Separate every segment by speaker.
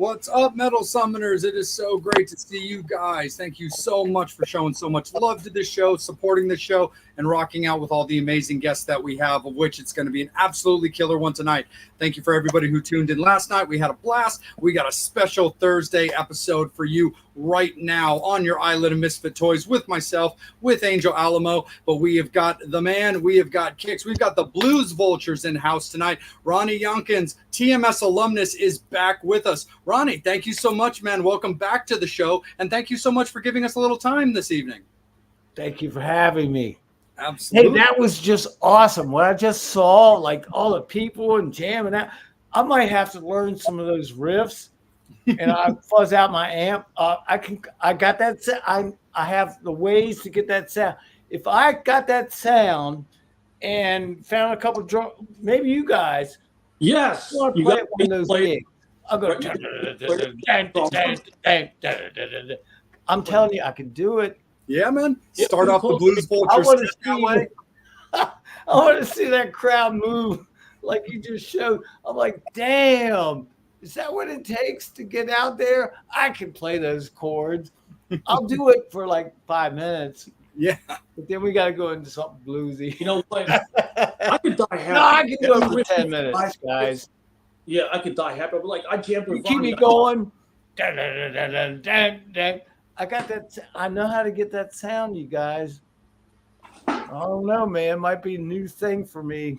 Speaker 1: What's up, Metal Summoners? It is so great to see you guys. Thank you so much for showing so much love to this show, supporting the show, and rocking out with all the amazing guests that we have, of which it's going to be an absolutely killer one tonight. Thank you for everybody who tuned in last night. We had a blast. We got a special Thursday episode for you right now on your Island of Misfit Toys with myself, with Angel Alamo. But we have got the man, we have got Kicks, we've got the Blues Vultures in house tonight. Ronnie Younkins, TMS alumnus, is back with us. Ronnie, thank you so much, man. Welcome back to the show, and thank you so much for giving us a little time this evening.
Speaker 2: Thank you for having me.
Speaker 1: Absolutely.
Speaker 2: Hey, that was just awesome. What I just saw, like all the people and jamming out. I might have to learn some of those riffs, and I fuzz out my amp. I got that. I have the ways to get that sound. If I got that sound and found a couple drum, maybe you guys.
Speaker 3: Yes,
Speaker 2: You play at one of those gigs. I'll go. I'm telling you, I can do it.
Speaker 1: Yeah, man. Start off the Blues Vultures.
Speaker 2: I want to see that crowd move like you just showed. I'm like, damn, is that what it takes to get out there? I can play those chords. I'll do it for like 5 minutes.
Speaker 1: Yeah.
Speaker 2: But then we got to go into something bluesy.
Speaker 3: You know what? I could die happy.
Speaker 2: No, I can do it for 10 minutes, guys.
Speaker 3: Yeah, I could die happy. But like, I jammed with
Speaker 2: Keep
Speaker 3: Ronnie.
Speaker 2: me going. I got that. I know how to get that sound, you guys. I don't know, man. It might be a new thing for me.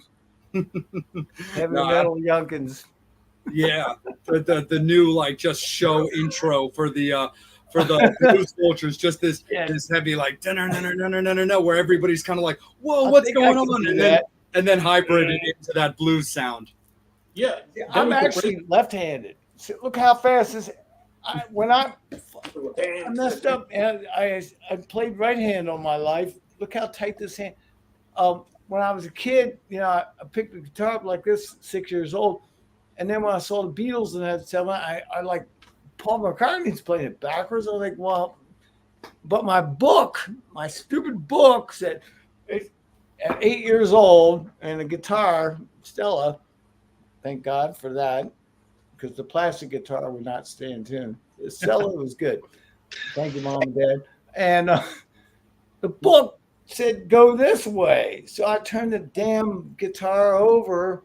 Speaker 2: Heavy metal Younkins.
Speaker 1: Yeah, the new like just show intro for the Blues Vultures. Just this heavy like where everybody's kind of like, whoa, what's going on? And then hybrid it into that blues sound.
Speaker 3: Yeah,
Speaker 2: I'm actually left-handed. So look how fast this. When I messed up and I played right hand on my life. Look how tight this hand. When I was a kid, I picked the guitar up like this, 6 years old, and then when I saw the Beatles and that stuff, I like Paul McCartney's playing it backwards. I was like, well, but my stupid book said at 8 years old and a guitar, Stella. Thank God for that. Because the plastic guitar would not stay in tune. The cello was good. Thank you, Mom and Dad. And the book said, go this way. So I turned the damn guitar over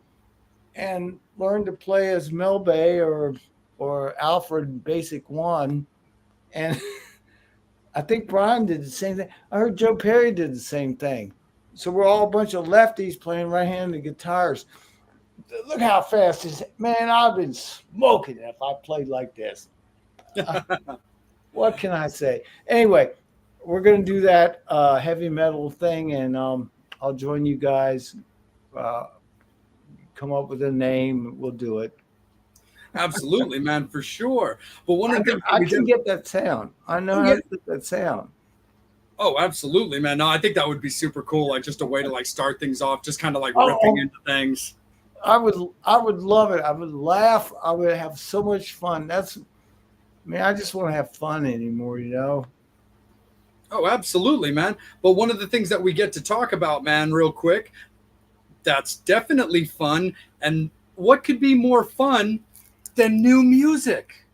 Speaker 2: and learned to play as Melbay or Alfred Basic One. And I think Brian did the same thing. I heard Joe Perry did the same thing. So we're all a bunch of lefties playing right-handed guitars. Look how fast this man! I've been smoking if I played like this. What can I say? Anyway, we're gonna do that heavy metal thing, and I'll join you guys. Come up with a name, we'll do it.
Speaker 1: Absolutely, man, for sure. But one of the things
Speaker 2: I can get that sound. I know how to get that sound.
Speaker 1: Oh, absolutely, man. No, I think that would be super cool. Like just a way to like start things off, just kind of like ripping into things.
Speaker 2: I would love it. I would laugh. I would have so much fun. I just want to have fun anymore,
Speaker 1: Oh, absolutely, man. But one of the things that we get to talk about, man, real quick, that's definitely fun. And what could be more fun than new music?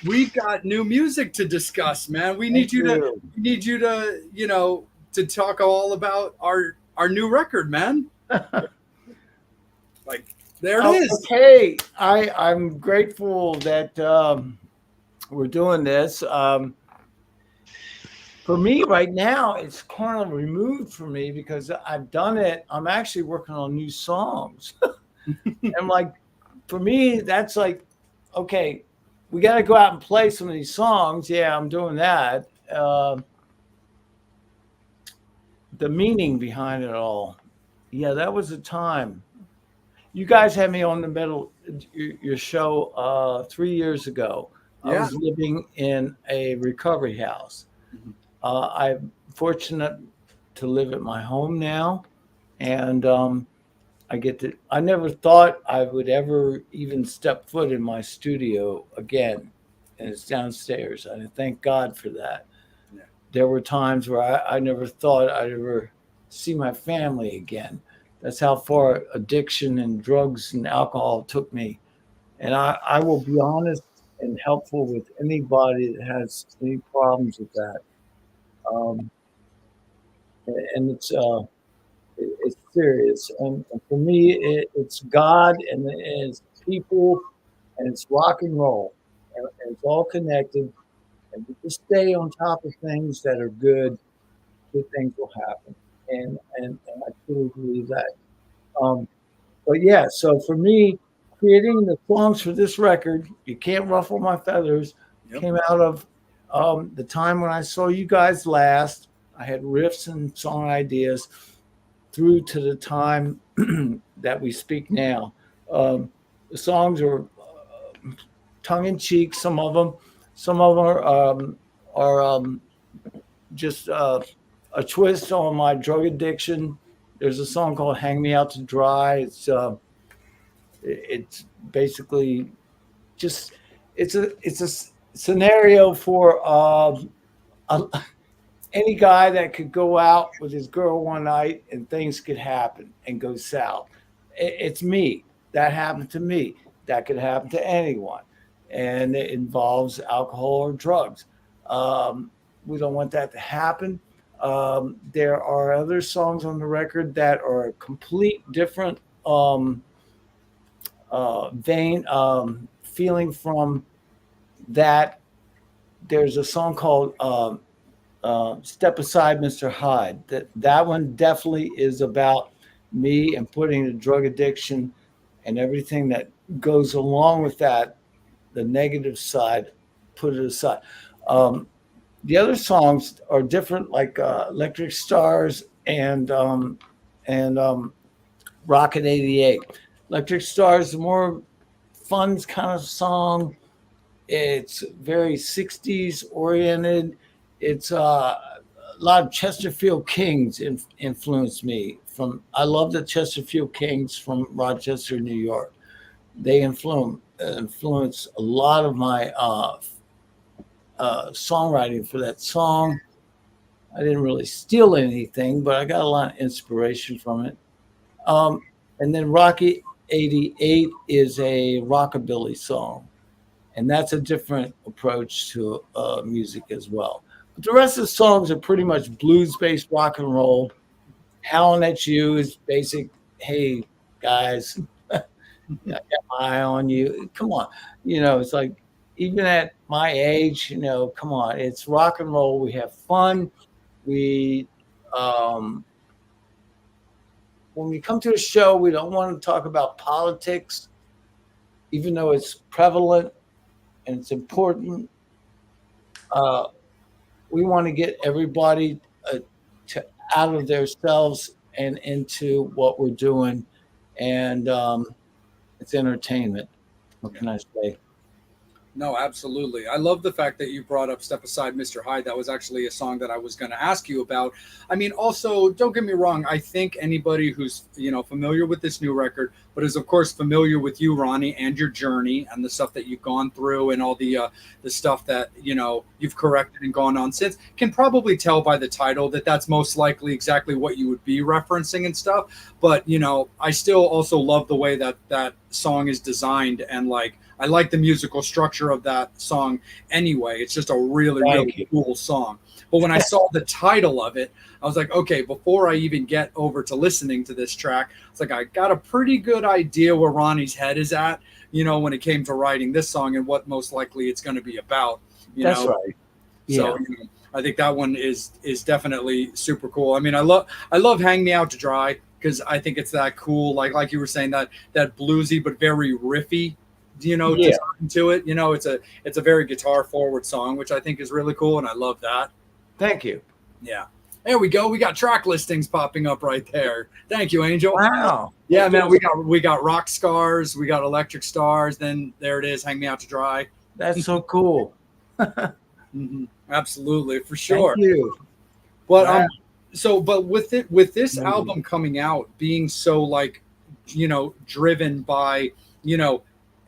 Speaker 1: We've got new music to discuss, man. We need you to, to talk all about our new record, man. Like there it is.
Speaker 2: Okay, I'm grateful that we're doing this. For me right now, it's kind of removed for me because I've done it. I'm actually working on new songs. And like for me, that's like, okay, we got to go out and play some of these songs. Yeah, I'm doing that. The meaning behind it all. Yeah, that was a time. You guys had me on your show 3 years ago. Yeah. I was living in a recovery house. Mm-hmm. I'm fortunate to live at my home now, and I never thought I would ever even step foot in my studio again, and it's downstairs. I thank God for that. Yeah. There were times where I never thought I'd ever see my family again. That's how far addiction and drugs and alcohol took me. And I will be honest and helpful with anybody that has any problems with that. Um, and it's serious. And for me, it's God and it's people and it's rock and roll. And it's all connected. And if you stay on top of things that are good things will happen. And I truly believe that. But yeah, so for me, creating the songs for this record, You Can't Ruffle My Feathers, came out of the time when I saw you guys last. I had riffs and song ideas through to the time that we speak now. The songs are tongue in cheek, some of them. Some of them are just a twist on my drug addiction. There's a song called "Hang Me Out to Dry." It's basically just it's a scenario for any guy that could go out with his girl one night and things could happen and go south. It's me. That happened to me. That could happen to anyone, and it involves alcohol or drugs. We don't want that to happen. There are other songs on the record that are a complete different vein, feeling from that. There's a song called Step Aside, Mr. Hyde. That one definitely is about me and putting the drug addiction and everything that goes along with that, the negative side, put it aside. The other songs are different, like Electric Stars and Rocket 88. Electric Stars, more fun kind of song. It's very 60s oriented. It's a lot of Chesterfield Kings influenced me. I love the Chesterfield Kings from Rochester, New York. They influence a lot of my songwriting for that song. I didn't really steal anything, but I got a lot of inspiration from it. And then Rocky 88 is a rockabilly song, and that's a different approach to music as well. But the rest of the songs are pretty much blues-based rock and roll. Howling at You is basic, hey, guys, I got my eye on you. Come on. It's like, even at my age, come on, it's rock and roll. We have fun. We, when we come to a show, we don't want to talk about politics, even though it's prevalent and it's important. We want to get everybody out of themselves and into what we're doing. And it's entertainment. What can I say?
Speaker 1: No, absolutely. I love the fact that you brought up Step Aside, Mr. Hyde. That was actually a song that I was going to ask you about. I mean, also, don't get me wrong. I think anybody who's, familiar with this new record, but is, of course, familiar with you, Ronnie, and your journey and the stuff that you've gone through and all the stuff that, you've corrected and gone on since, can probably tell by the title that that's most likely exactly what you would be referencing and stuff. But, I still also love the way that that song is designed, and I like the musical structure of that song anyway. It's just a really cool song. But when I saw the title of it, I was like, okay, before I even get over to listening to this track, it's like I got a pretty good idea where Ronnie's head is at, when it came to writing this song and what most likely it's going to be about.
Speaker 2: That's right.
Speaker 1: Yeah. So I think that one is definitely super cool. I mean, I love Hang Me Out to Dry because I think it's that cool, like you were saying, that bluesy but very riffy, to it. It's a very guitar forward song, which I think is really cool, and I love that.
Speaker 2: Thank you.
Speaker 1: Yeah. There we go. We got track listings popping up right there. Thank you, Angel.
Speaker 2: Wow.
Speaker 1: Yeah, man. We got Rock Scars, we got Electric Stars, then there it is, Hang Me Out to Dry.
Speaker 2: That's so cool.
Speaker 1: Mm-hmm. Absolutely, for sure.
Speaker 2: Thank you.
Speaker 1: But but with this album coming out, being so driven by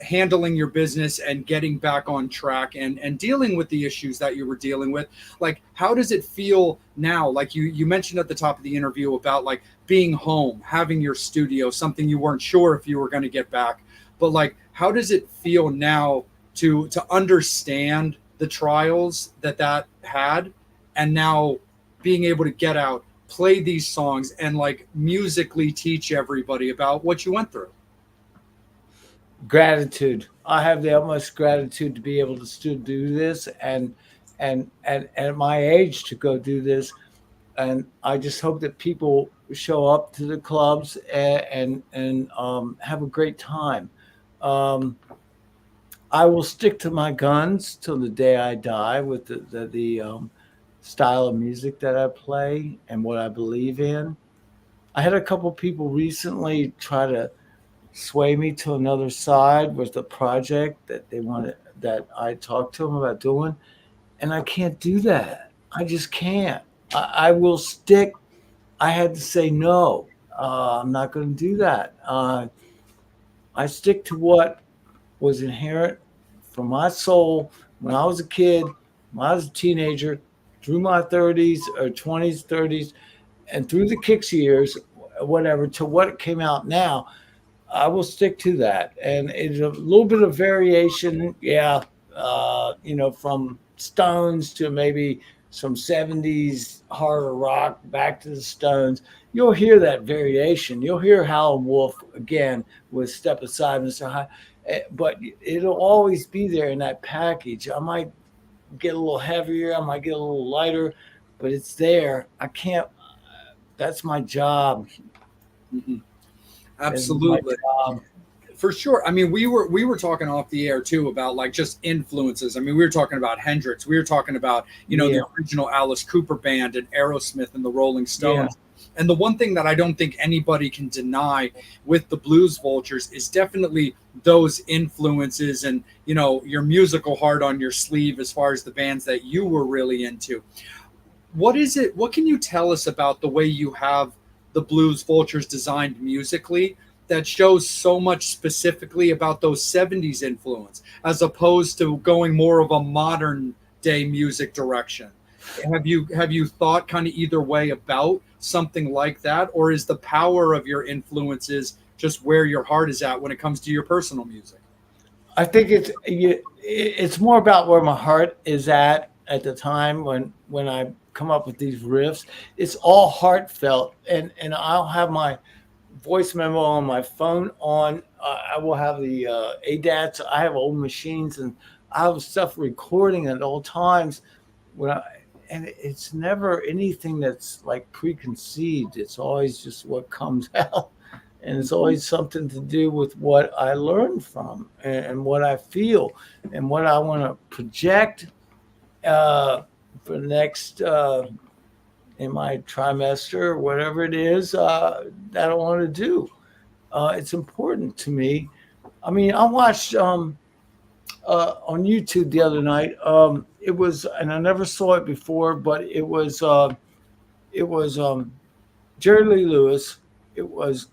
Speaker 1: handling your business and getting back on track and dealing with the issues that you were dealing with. Like, how does it feel now? Like you mentioned at the top of the interview about like being home, having your studio, something you weren't sure if you were going to get back. But like, how does it feel now to understand the trials that had, and now being able to get out, play these songs, and like musically teach everybody about what you went through?
Speaker 2: Gratitude. I have the utmost gratitude to be able to still do this, and at my age to go do this. And I just hope that people show up to the clubs and have a great time. Um, I will stick to my guns till the day I die with the style of music that I play and what I believe in. I had a couple people recently try to sway me to another side with the project that they wanted, that I talked to them about doing, and I can't do that. I just can't. I will stick. I had to say no. I'm not going to do that. I stick to what was inherent from my soul when I was a kid, when I was a teenager, through my 30s or 20s, 30s, and through the kicks years, whatever, to what came out now. I will stick to that. And it's a little bit of variation. Yeah. From Stones to maybe some 70s harder rock back to the Stones. You'll hear that variation. You'll hear Howlin' Wolf again with Step Aside and so high. But it'll always be there in that package. I might get a little heavier. I might get a little lighter, but it's there. I can't. That's my job.
Speaker 1: Mm-hmm. Absolutely. For sure. I mean, we were talking off the air too about like just influences. I mean, we were talking about Hendrix. We were talking about, the original Alice Cooper band and Aerosmith and the Rolling Stones. Yeah. And the one thing that I don't think anybody can deny with the Blues Vultures is definitely those influences and, your musical heart on your sleeve as far as the bands that you were really into. What is it? What can you tell us about the way you have the Blues Vultures designed musically that shows so much specifically about those 70s influence as opposed to going more of a modern day music direction? Have you thought kind of either way about something like that, or is the power of your influences just where your heart is at when it comes to your personal music?
Speaker 2: I think it's more about where my heart is at the time when I come up with these riffs. It's all heartfelt, and I'll have my voice memo on my phone on. I will have the ADATs. I have old machines, and I have stuff recording at all times. And it's never anything that's like preconceived. It's always just what comes out. And it's always something to do with what I learned from and what I feel and what I want to project for the next in my trimester, whatever it is that I want to do. It's important to me. I mean, I watched on YouTube the other night. It was, and I never saw it before, but it was Jerry Lee Lewis. It was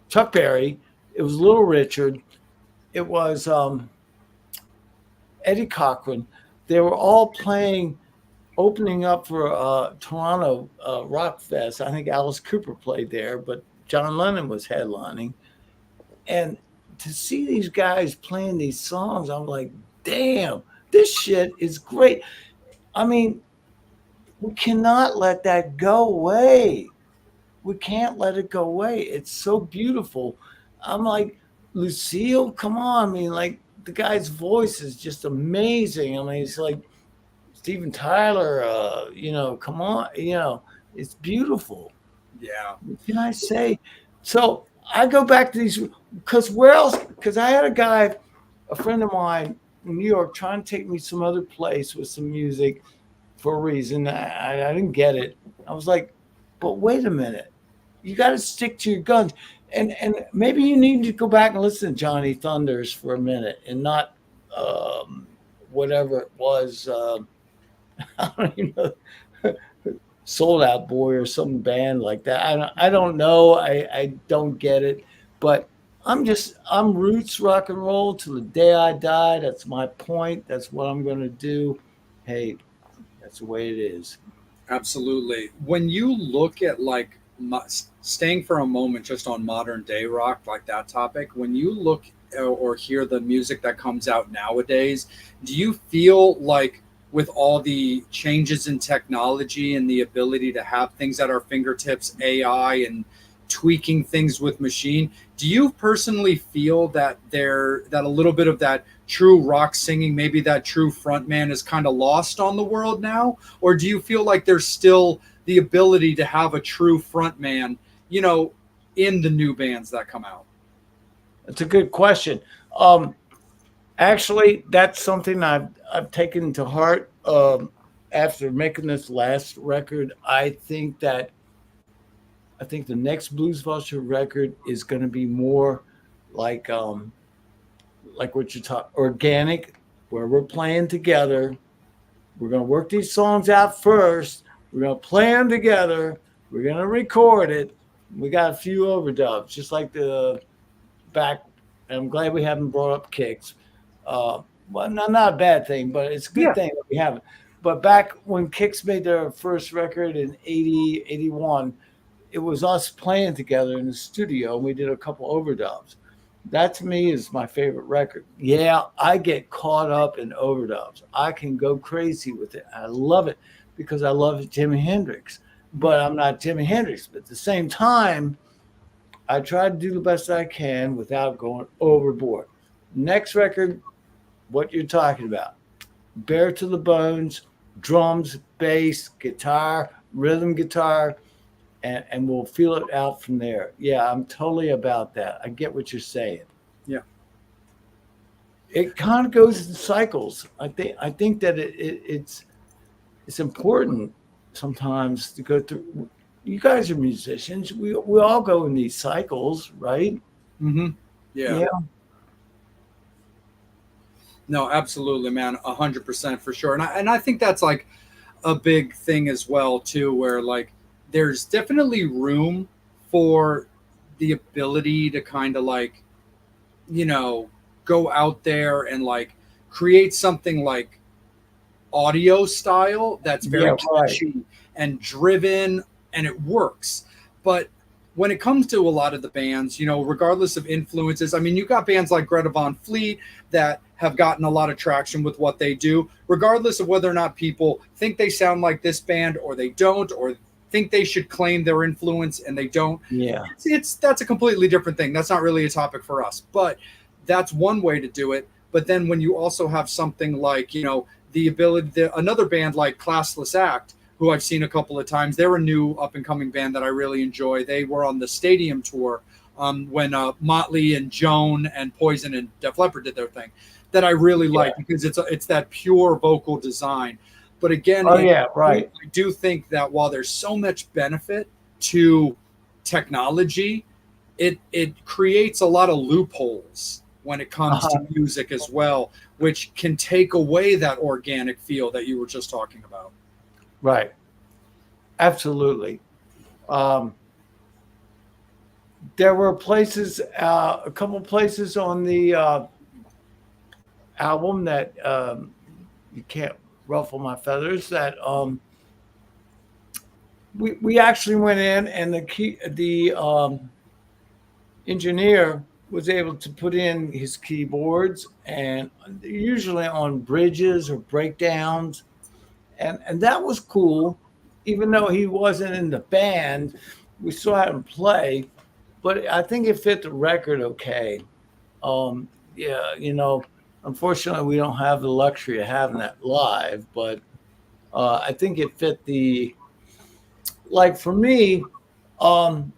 Speaker 2: Chuck Berry. It was Little Richard. It was Eddie Cochran. They were all playing, opening up for Toronto Rock Fest. I think Alice Cooper played there, but John Lennon was headlining. And to see these guys playing these songs, I'm like, damn, this shit is great. I mean, we cannot let that go away. We can't let it go away. It's so beautiful. I'm like, Lucille, come on. I mean, like, the guy's voice is just amazing. I mean, it's like Steven Tyler, come on, it's beautiful.
Speaker 1: Yeah.
Speaker 2: What can I say? So I go back to these, because where else? Because I had a friend of mine in New York, trying to take me some other place with some music for a reason. I didn't get it. I was like, but wait a minute. You got to stick to your guns. And maybe you need to go back and listen to Johnny Thunders for a minute and not whatever it was. I don't even know. Sold Out Boy or some band like that. I don't know. I don't get it. But I'm roots rock and roll till the day I die. That's my point. That's what I'm going to do. Hey, that's the way it is.
Speaker 1: Absolutely. When you look at like staying for a moment just on modern day rock, like that topic, when you look or hear the music that comes out nowadays, do you feel like with all the changes in technology and the ability to have things at our fingertips, AI and tweaking things with machine, do you personally feel that that a little bit of that true rock singing, maybe that true frontman is kind of lost on the world now? Or do you feel like there's still the ability to have a true frontman, you know, in the new bands that come out?
Speaker 2: That's a good question. Actually, that's something I've taken to heart. After making this last record, I think the next Blues Vulture record is going to be more like what you talk organic, where we're playing together. We're going to work these songs out first. We're going to play them together. We're going to record it. We got a few overdubs, just like the back. I'm glad we haven't brought up kicks. Well, not a bad thing, but it's a good thing that we haven't. But back when Kicks made their first record in 80, 81, it was us playing together in the studio, and we did a couple overdubs. That to me is my favorite record. Yeah, I get caught up in overdubs. I can go crazy with it. I love it because I love Jimi Hendrix, but I'm not Jimi Hendrix. But at the same time, I try to do the best I can without going overboard. Next record, what you're talking about, bare to the bones, drums, bass, guitar, rhythm guitar, and we'll feel it out from there. Yeah, I'm totally about that. I get what you're saying.
Speaker 1: Yeah.
Speaker 2: It kind of goes in cycles. I think that it's important sometimes to go through. You guys are musicians. We all go in these cycles, right?
Speaker 1: Mm-hmm. Yeah. No, absolutely, man. 100% for sure. And I think that's like a big thing as well too, where like there's definitely room for the ability to kind of like, you know, go out there and like create something like audio style that's very catchy and driven, and it works. But when it comes to a lot of the bands, you know, regardless of influences, I mean, you got bands like Greta Van Fleet that have gotten a lot of traction with what they do, regardless of whether or not people think they sound like this band or they don't, or think they should claim their influence and they don't.
Speaker 2: Yeah.
Speaker 1: That's a completely different thing. That's not really a topic for us, but that's one way to do it. But then when you also have something like, you know, the ability, another band like Classless Act, who I've seen a couple of times, they're a new up and coming band that I really enjoy. They were on the stadium tour when Motley and Joan and Poison and Def Leppard did their thing, that I really like because it's that pure vocal design. But again, I do think that while there's so much benefit to technology, it creates a lot of loopholes when it comes to music as well, which can take away that organic feel that you were just talking about.
Speaker 2: Right. Absolutely. There were places, a couple places on the album that you can't ruffle my feathers, that we actually went in, and the engineer was able to put in his keyboards, and usually on bridges or breakdowns, and that was cool. Even though he wasn't in the band, we still had him play, but I think it fit the record okay. Yeah, you know, unfortunately, we don't have the luxury of having that live, but I think it fit like for me, when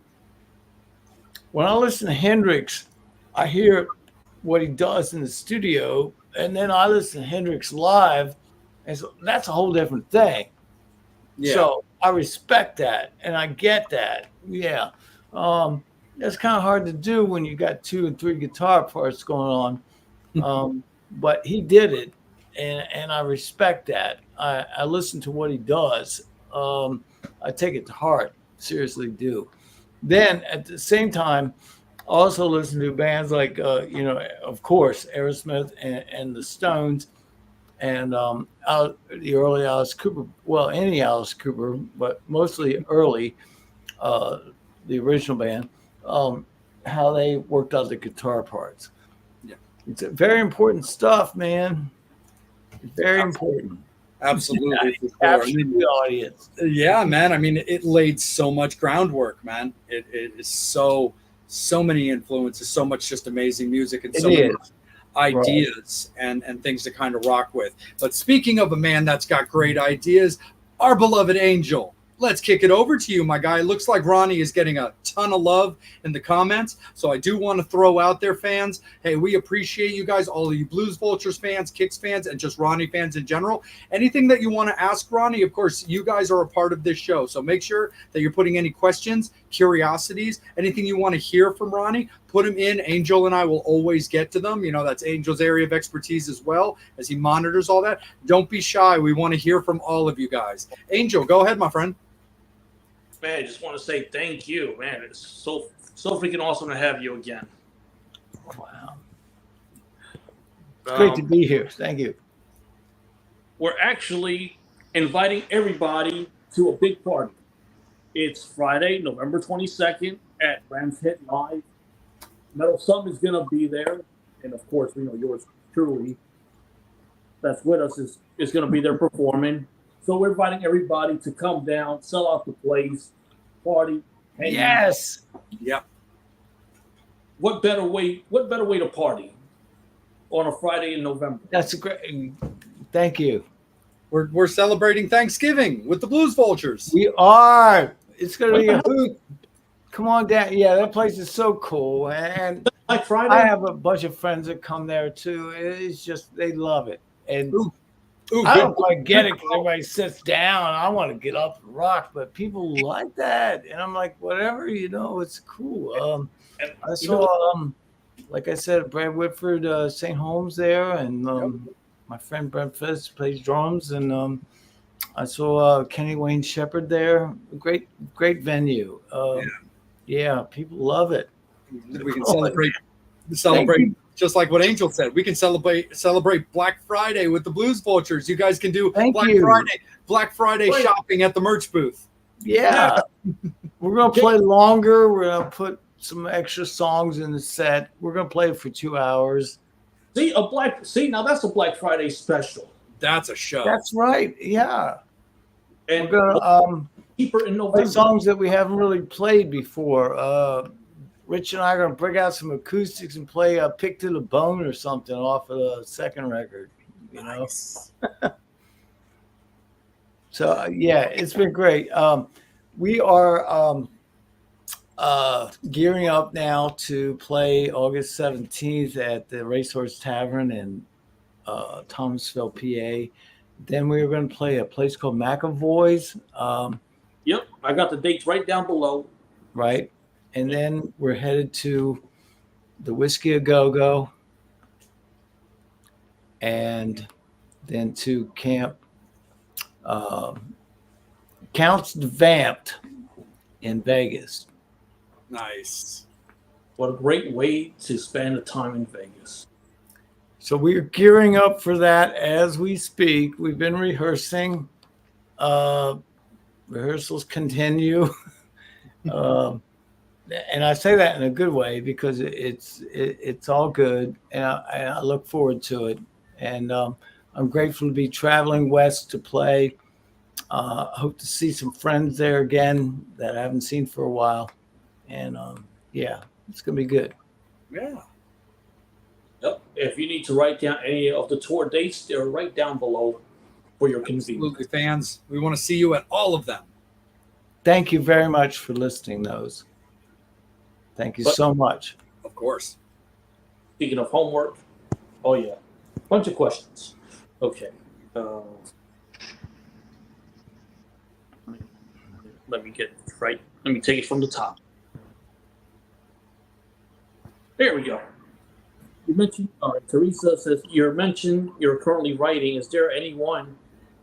Speaker 2: I listen to Hendrix, I hear what he does in the studio, and then I listen to Hendrix live, and so that's a whole different thing. Yeah. So I respect that, and I get that. Yeah. That's kind of hard to do when you got 2 and 3 guitar parts going on. But he did it, and I respect that. I listen to what he does. I take it to heart, seriously do. Then at the same time, Also listen to bands like, of course, Aerosmith and the Stones, and the early Alice Cooper. Well, any Alice Cooper, but mostly early, the original band. How they worked out the guitar parts.
Speaker 1: Yeah.
Speaker 2: It's very important stuff, man. Very important.
Speaker 1: Absolutely.
Speaker 2: Capture the audience.
Speaker 1: Yeah, man. I mean, it laid so much groundwork, man. It is so many influences, so much just amazing music, and so many ideas and things to kind of rock with. But speaking of a man that's got great ideas, our beloved Angel. Let's kick it over to you, my guy. It looks like Ronnie is getting a ton of love in the comments. So I do want to throw out there, fans. Hey, we appreciate you guys, all of you Blues Vultures fans, Kicks fans, and just Ronnie fans in general. Anything that you want to ask Ronnie, of course, you guys are a part of this show. So make sure that you're putting any questions, curiosities, anything you want to hear from Ronnie, put them in. Angel and I will always get to them. You know, that's Angel's area of expertise as well, as he monitors all that. Don't be shy. We want to hear from all of you guys. Angel, go ahead, my friend.
Speaker 3: Man, I just want to say thank you, man. It's so freaking awesome to have you again.
Speaker 2: Wow. It's great to be here. Thank you.
Speaker 3: We're actually inviting everybody to a big party. It's Friday, November 22nd at Rams Head Live. Metal Summit is going to be there. And, of course, we know yours truly that's with us is going to be there performing. So we're inviting everybody to come down, sell out the place, party.
Speaker 2: Yes.
Speaker 1: Yep.
Speaker 3: What better way to party on a Friday in November?
Speaker 2: That's a great. Thank you.
Speaker 1: We're celebrating Thanksgiving with the Blues Vultures.
Speaker 2: We are. It's going to be a hoot. Come on down. Yeah, that place is so cool. And
Speaker 3: Like Friday?
Speaker 2: I have a bunch of friends that come there too. It's just, they love it. And I don't quite get it because everybody sits down. I want to get up and rock, but people like that. And I'm like, whatever, it's cool. I saw, like I said, Brad Whitford, St. Holmes there, and my friend Brent Fist plays drums, and I saw Kenny Wayne Shepherd there. Great venue. Yeah, people love it.
Speaker 1: We can celebrate just like what Angel said. We can celebrate Black Friday with the Blues Vultures. You guys can do Black Friday shopping at the merch booth.
Speaker 2: Yeah. We're going to play longer. We're going to put some extra songs in the set. We're going to play it for 2 hours.
Speaker 3: Now that's a Black Friday special.
Speaker 1: That's a show.
Speaker 2: That's right. Yeah.
Speaker 3: And
Speaker 2: we're going to
Speaker 3: keeper in November.
Speaker 2: play songs that we haven't really played before. Rich and I are going to bring out some acoustics and play a Pick to the Bone or something off of the second record,
Speaker 1: Nice.
Speaker 2: So, yeah, it's been great. We are gearing up now to play August 17th at the Racehorse Tavern in Thomasville, PA. Then we're going to play a place called McAvoy's.
Speaker 3: Yep, I got the dates right down below.
Speaker 2: Right. And then we're headed to the Whiskey A Go-Go, and then to Camp Counts Vamped in Vegas.
Speaker 1: Nice.
Speaker 3: What a great way to spend the time in Vegas.
Speaker 2: So we're gearing up for that as we speak. We've been rehearsing. Rehearsals continue. And I say that in a good way because it's all good, and I look forward to it. And I'm grateful to be traveling west to play. Hope to see some friends there again that I haven't seen for a while. And yeah, it's gonna be good.
Speaker 1: Yeah.
Speaker 3: Yep. If you need to write down any of the tour dates, they're right down below for your convenience.
Speaker 1: Absolutely, fans. We want to see you at all of them.
Speaker 2: Thank you very much for listing those. Thank you so much.
Speaker 1: Of course.
Speaker 3: Speaking of homework, oh yeah, bunch of questions. Okay. Let me get it right. Let me take it from the top. There we go. You mentioned, Teresa says, you're currently writing. Is there anyone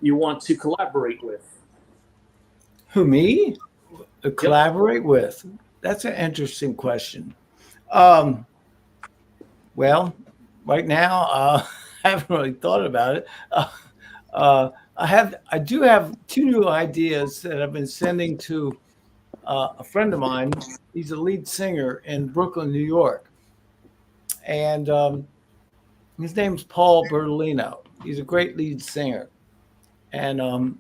Speaker 3: you want to collaborate with?
Speaker 2: Who, me? Collaborate with? That's an interesting question. Well, right now, I haven't really thought about it. I do have 2 new ideas that I've been sending to a friend of mine. He's a lead singer in Brooklyn, New York, and his name's Paul Bertolino. He's a great lead singer, and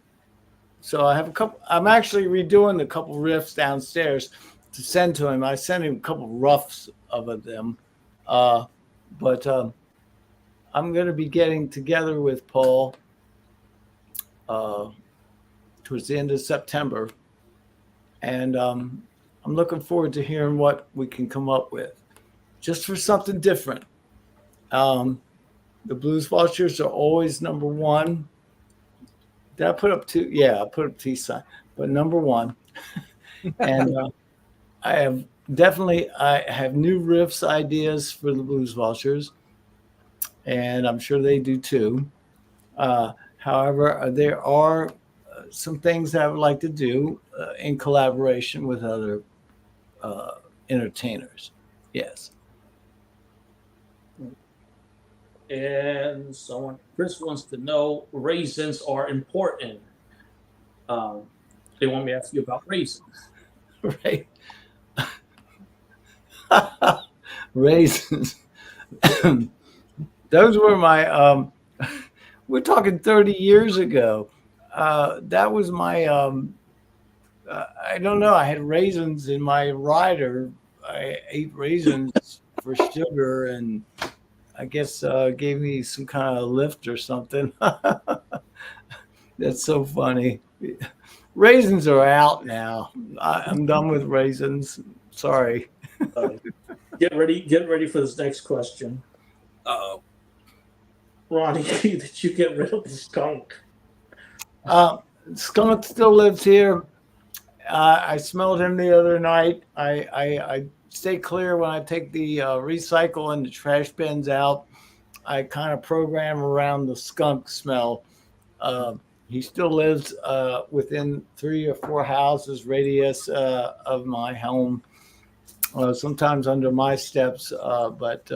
Speaker 2: so I have a couple. I'm actually redoing a couple riffs downstairs to send to him. I sent him a couple roughs of them, but I'm going to be getting together with Paul towards the end of September, and I'm looking forward to hearing what we can come up with, just for something different. The Blues Vultures are always number 1. Did I put up 2? Yeah, I put up 2 sign, but number 1. And I have new riffs ideas for the Blues Vultures, and I'm sure they do too. However, there are some things that I would like to do in collaboration with other entertainers. Yes.
Speaker 3: And someone, Chris wants to know, raisins are important. They want me to ask you about raisins.
Speaker 2: Right. Raisins. Those were my, we're talking 30 years ago. That was my, I don't know. I had raisins in my rider. I ate raisins for sugar, and I guess gave me some kind of lift or something. That's so funny. Raisins are out now. I'm done with raisins. Sorry.
Speaker 3: Get ready for this next question. Ronnie, did you get rid of the skunk?
Speaker 2: Skunk still lives here. I smelled him the other night. I stay clear when I take the recycle and the trash bins out. I kind of program around the skunk smell. He still lives within 3 or 4 houses radius of my home. Sometimes under my steps, but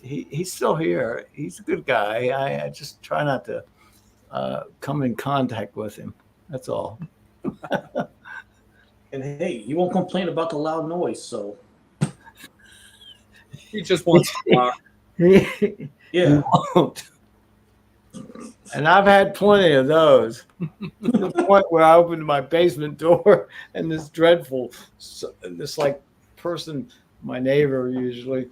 Speaker 2: he's still here. He's a good guy. I just try not to come in contact with him. That's all.
Speaker 3: And hey, you won't complain about the loud noise, so.
Speaker 1: He just wants to talk.
Speaker 3: Yeah.
Speaker 2: And I've had plenty of those. To the point where I opened my basement door and this like person, my neighbor usually,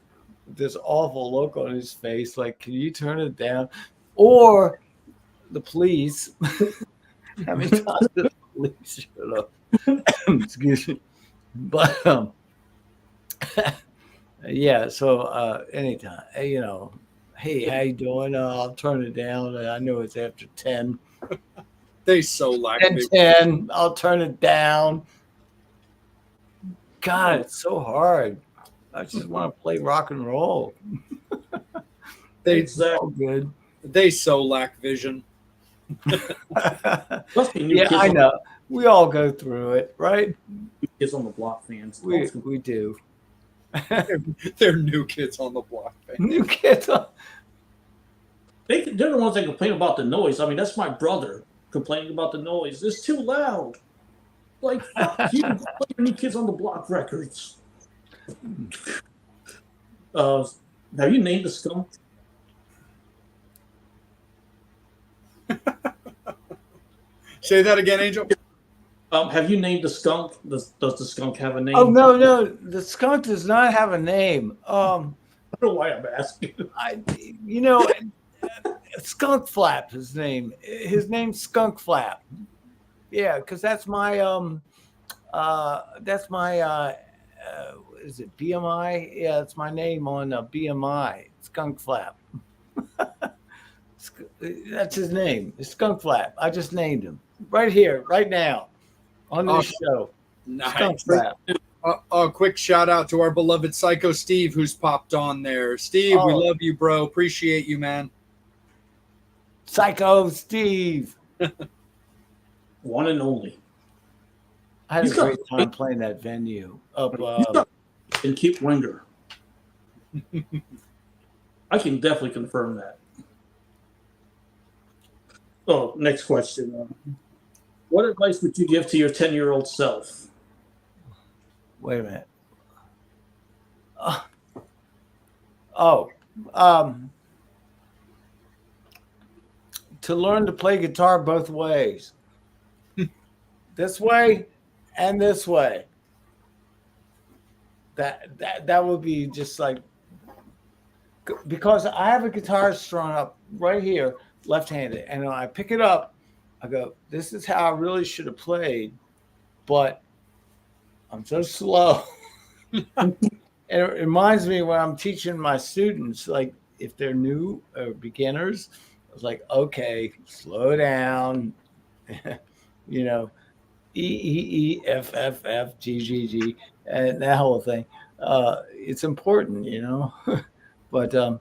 Speaker 2: this awful look on his face, like, can you turn it down? Or the police. How many times did the police shut up? Excuse me. But yeah, so anytime, hey, how you doing? I'll turn it down. I know it's after 10.
Speaker 1: They so lack
Speaker 2: 10, I'll turn it down. God, it's so hard. I just want to play rock and roll.
Speaker 1: They
Speaker 2: so good.
Speaker 1: They so lack vision.
Speaker 2: Yeah, I know. We all go through it, right?
Speaker 3: Kids on the Block fans.
Speaker 2: We do.
Speaker 1: They're new kids on the block.
Speaker 2: New kids.
Speaker 3: They're the ones that complain about the noise. I mean, that's my brother complaining about the noise. It's too loud. Like, fuck you. Play your New Kids on the Block records. Have you named the skunk?
Speaker 1: Say that again, Angel.
Speaker 3: Have you named the skunk? Does the skunk have a name?
Speaker 2: Oh no, the skunk does not have a name.
Speaker 3: I don't know why I'm asking.
Speaker 2: Skunk Flap. His name. His name's Skunk Flap. Yeah, because that's my is it BMI? Yeah, it's my name on BMI. Skunk Flap. That's his name. It's Skunk Flap. I just named him right here, right now, on this show.
Speaker 1: Nice.
Speaker 2: Skunk Flap.
Speaker 1: A quick shout out to our beloved Psycho Steve, who's popped on there. Steve, we love you, bro. Appreciate you, man.
Speaker 2: Psycho Steve.
Speaker 3: One and only.
Speaker 2: I had a great time playing that venue up
Speaker 3: in Keep Winger. I can definitely confirm that. Oh, next question. What advice would you give to your 10-year-old self?
Speaker 2: Wait a minute. Um, to learn to play guitar both ways. This way and this way. That would be just like, because I have a guitar strung up right here, left-handed, and when I pick it up, I go, this is how I really should have played, but I'm so slow. And it reminds me when I'm teaching my students, like if they're new or beginners, I was like, okay, slow down, you know, E, E, E, F, F, F, G, G, G, and that whole thing. It's important, you know. But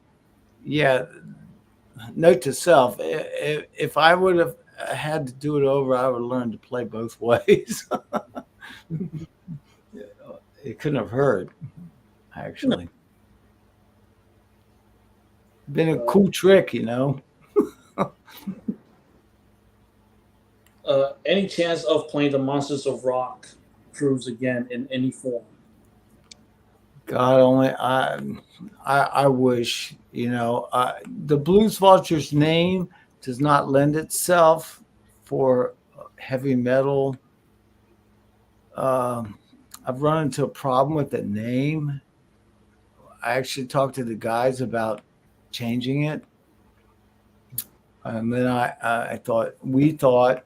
Speaker 2: yeah, note to self: if I would have had to do it over, I would learn to play both ways. It couldn't have hurt, actually. Been a cool trick, you know.
Speaker 3: Any chance of playing the Monsters of Rock cruise again in any form?
Speaker 2: God only, I wish, you know, the Blues Vultures name does not lend itself for heavy metal. I've run into a problem with the name. I actually talked to the guys about changing it. And then we thought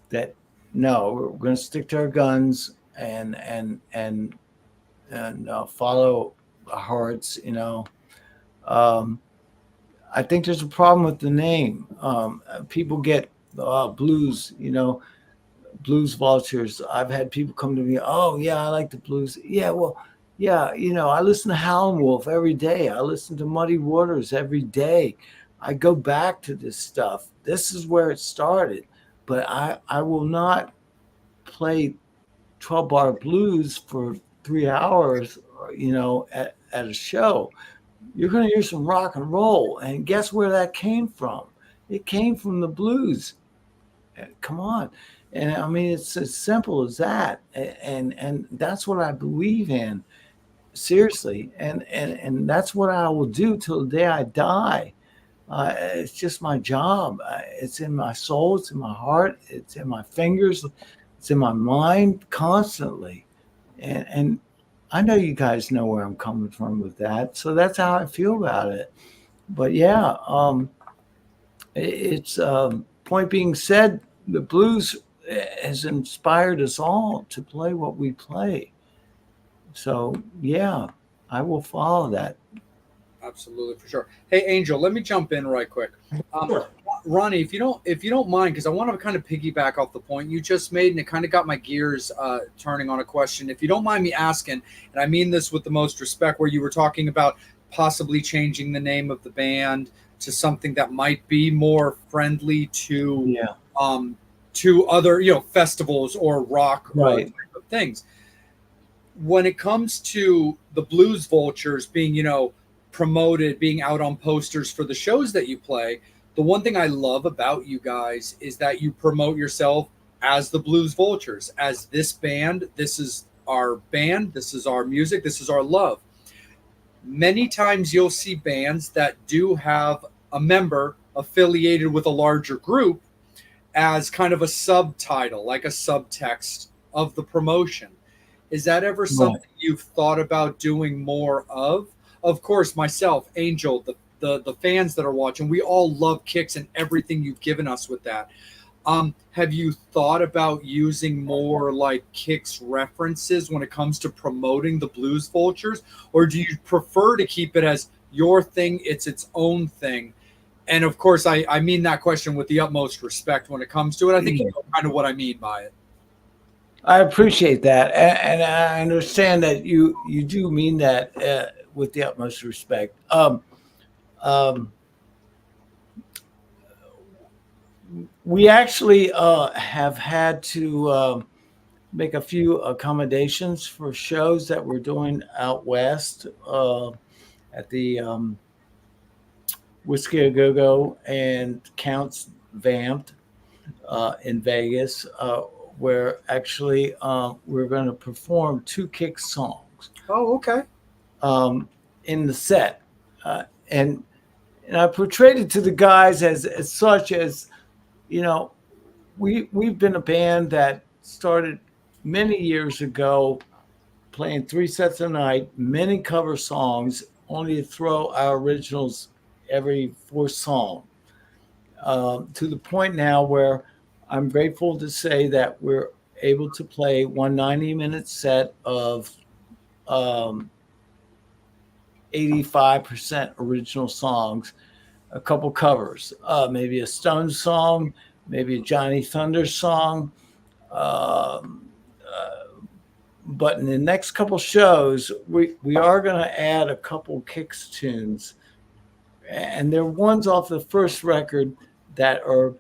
Speaker 2: that no, we're going to stick to our guns and follow our hearts, you know. I think there's a problem with the name. People get blues, you know, Blues Vultures. I've had people come to me, oh, yeah, I like the blues. Yeah, well, yeah, you know, I listen to Howlin' Wolf every day. I listen to Muddy Waters every day. I go back to this stuff. This is where it started. But I will not play 12-bar blues for 3 hours, you know, at a show. You're going to hear some rock and roll. And guess where that came from? It came from the blues. Come on. And I mean, it's as simple as that. And that's what I believe in, seriously. And that's what I will do till the day I die. It's just my job. It's in my soul. It's in my heart. It's in my fingers. It's in my mind constantly. And I know you guys know where I'm coming from with that. So that's how I feel about it. But yeah, it's point being said, the blues has inspired us all to play what we play. So yeah, I will follow that.
Speaker 1: Absolutely, for sure. Hey, Angel, let me jump in right quick.
Speaker 3: Sure.
Speaker 1: Ronnie, if you don't mind, because I want to kind of piggyback off the point you just made, and it kind of got my gears turning on a question. If you don't mind me asking, and I mean this with the most respect, where you were talking about possibly changing the name of the band to something that might be more friendly to to other, you know, festivals or rock
Speaker 2: Right.
Speaker 1: type of things. When it comes to the Blues Vultures being, you know, promoted, being out on posters for the shows that you play, the one thing I love about you guys is that you promote yourself as the Blues Vultures, as this band. This is our band. This is our music. This is our love. Many times you'll see bands that do have a member affiliated with a larger group as kind of a subtitle, like a subtext of the promotion. Is that ever something you've thought about doing more of? Of course, myself, Angel, the fans that are watching, we all love Kicks and everything you've given us with that. Have you thought about using more like Kicks references when it comes to promoting the Blues Vultures? Or do you prefer to keep it as your thing, it's its own thing? And of course, I mean that question with the utmost respect when it comes to it. I think you know kind of what I mean by it.
Speaker 2: I appreciate that, and I understand that you do mean that with the utmost respect. We actually have had to make a few accommodations for shows that we're doing out west. at the Whiskey A Go Go and Counts Vamped in Vegas, where actually we're going to perform 2 Kick songs.
Speaker 1: Oh, okay.
Speaker 2: In the set, and I portrayed it to the guys as such as, you know, we've been a band that started many years ago, playing 3 sets a night, many cover songs, only to throw our originals every 4th song, to the point now where I'm grateful to say that we're able to play one 90-minute set of 85% original songs, a couple covers, maybe a Stones song, maybe a Johnny Thunder song. But in the next couple shows, we are going to add a couple Kicks tunes. And they're ones off the first record that are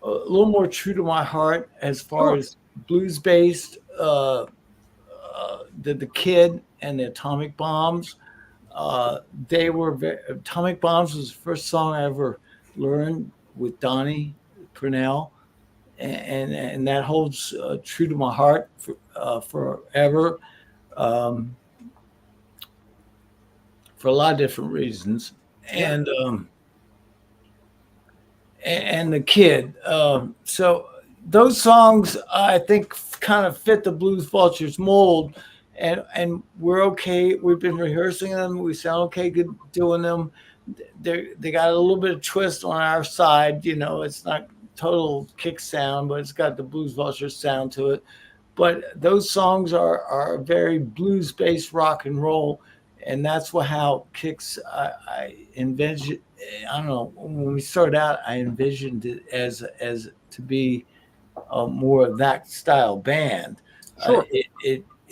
Speaker 2: a little more true to my heart as far as blues-based. The Kid and the Atomic Bombs. Atomic Bombs was the first song I ever learned with Donnie Purnell, and that holds true to my heart forever, for a lot of different reasons. And the Kid. So those songs, I think, kind of fit the Blues Vultures mold. And we're okay. We've been rehearsing them. We sound okay good doing them. They got a little bit of twist on our side. You know, it's not total Kick sound, but it's got the Blues Vultures sound to it. But those songs are very blues-based rock and roll. And that's how Kicks, I envisioned. I don't know, when we started out, I envisioned it as to be more of that style band.
Speaker 1: Sure.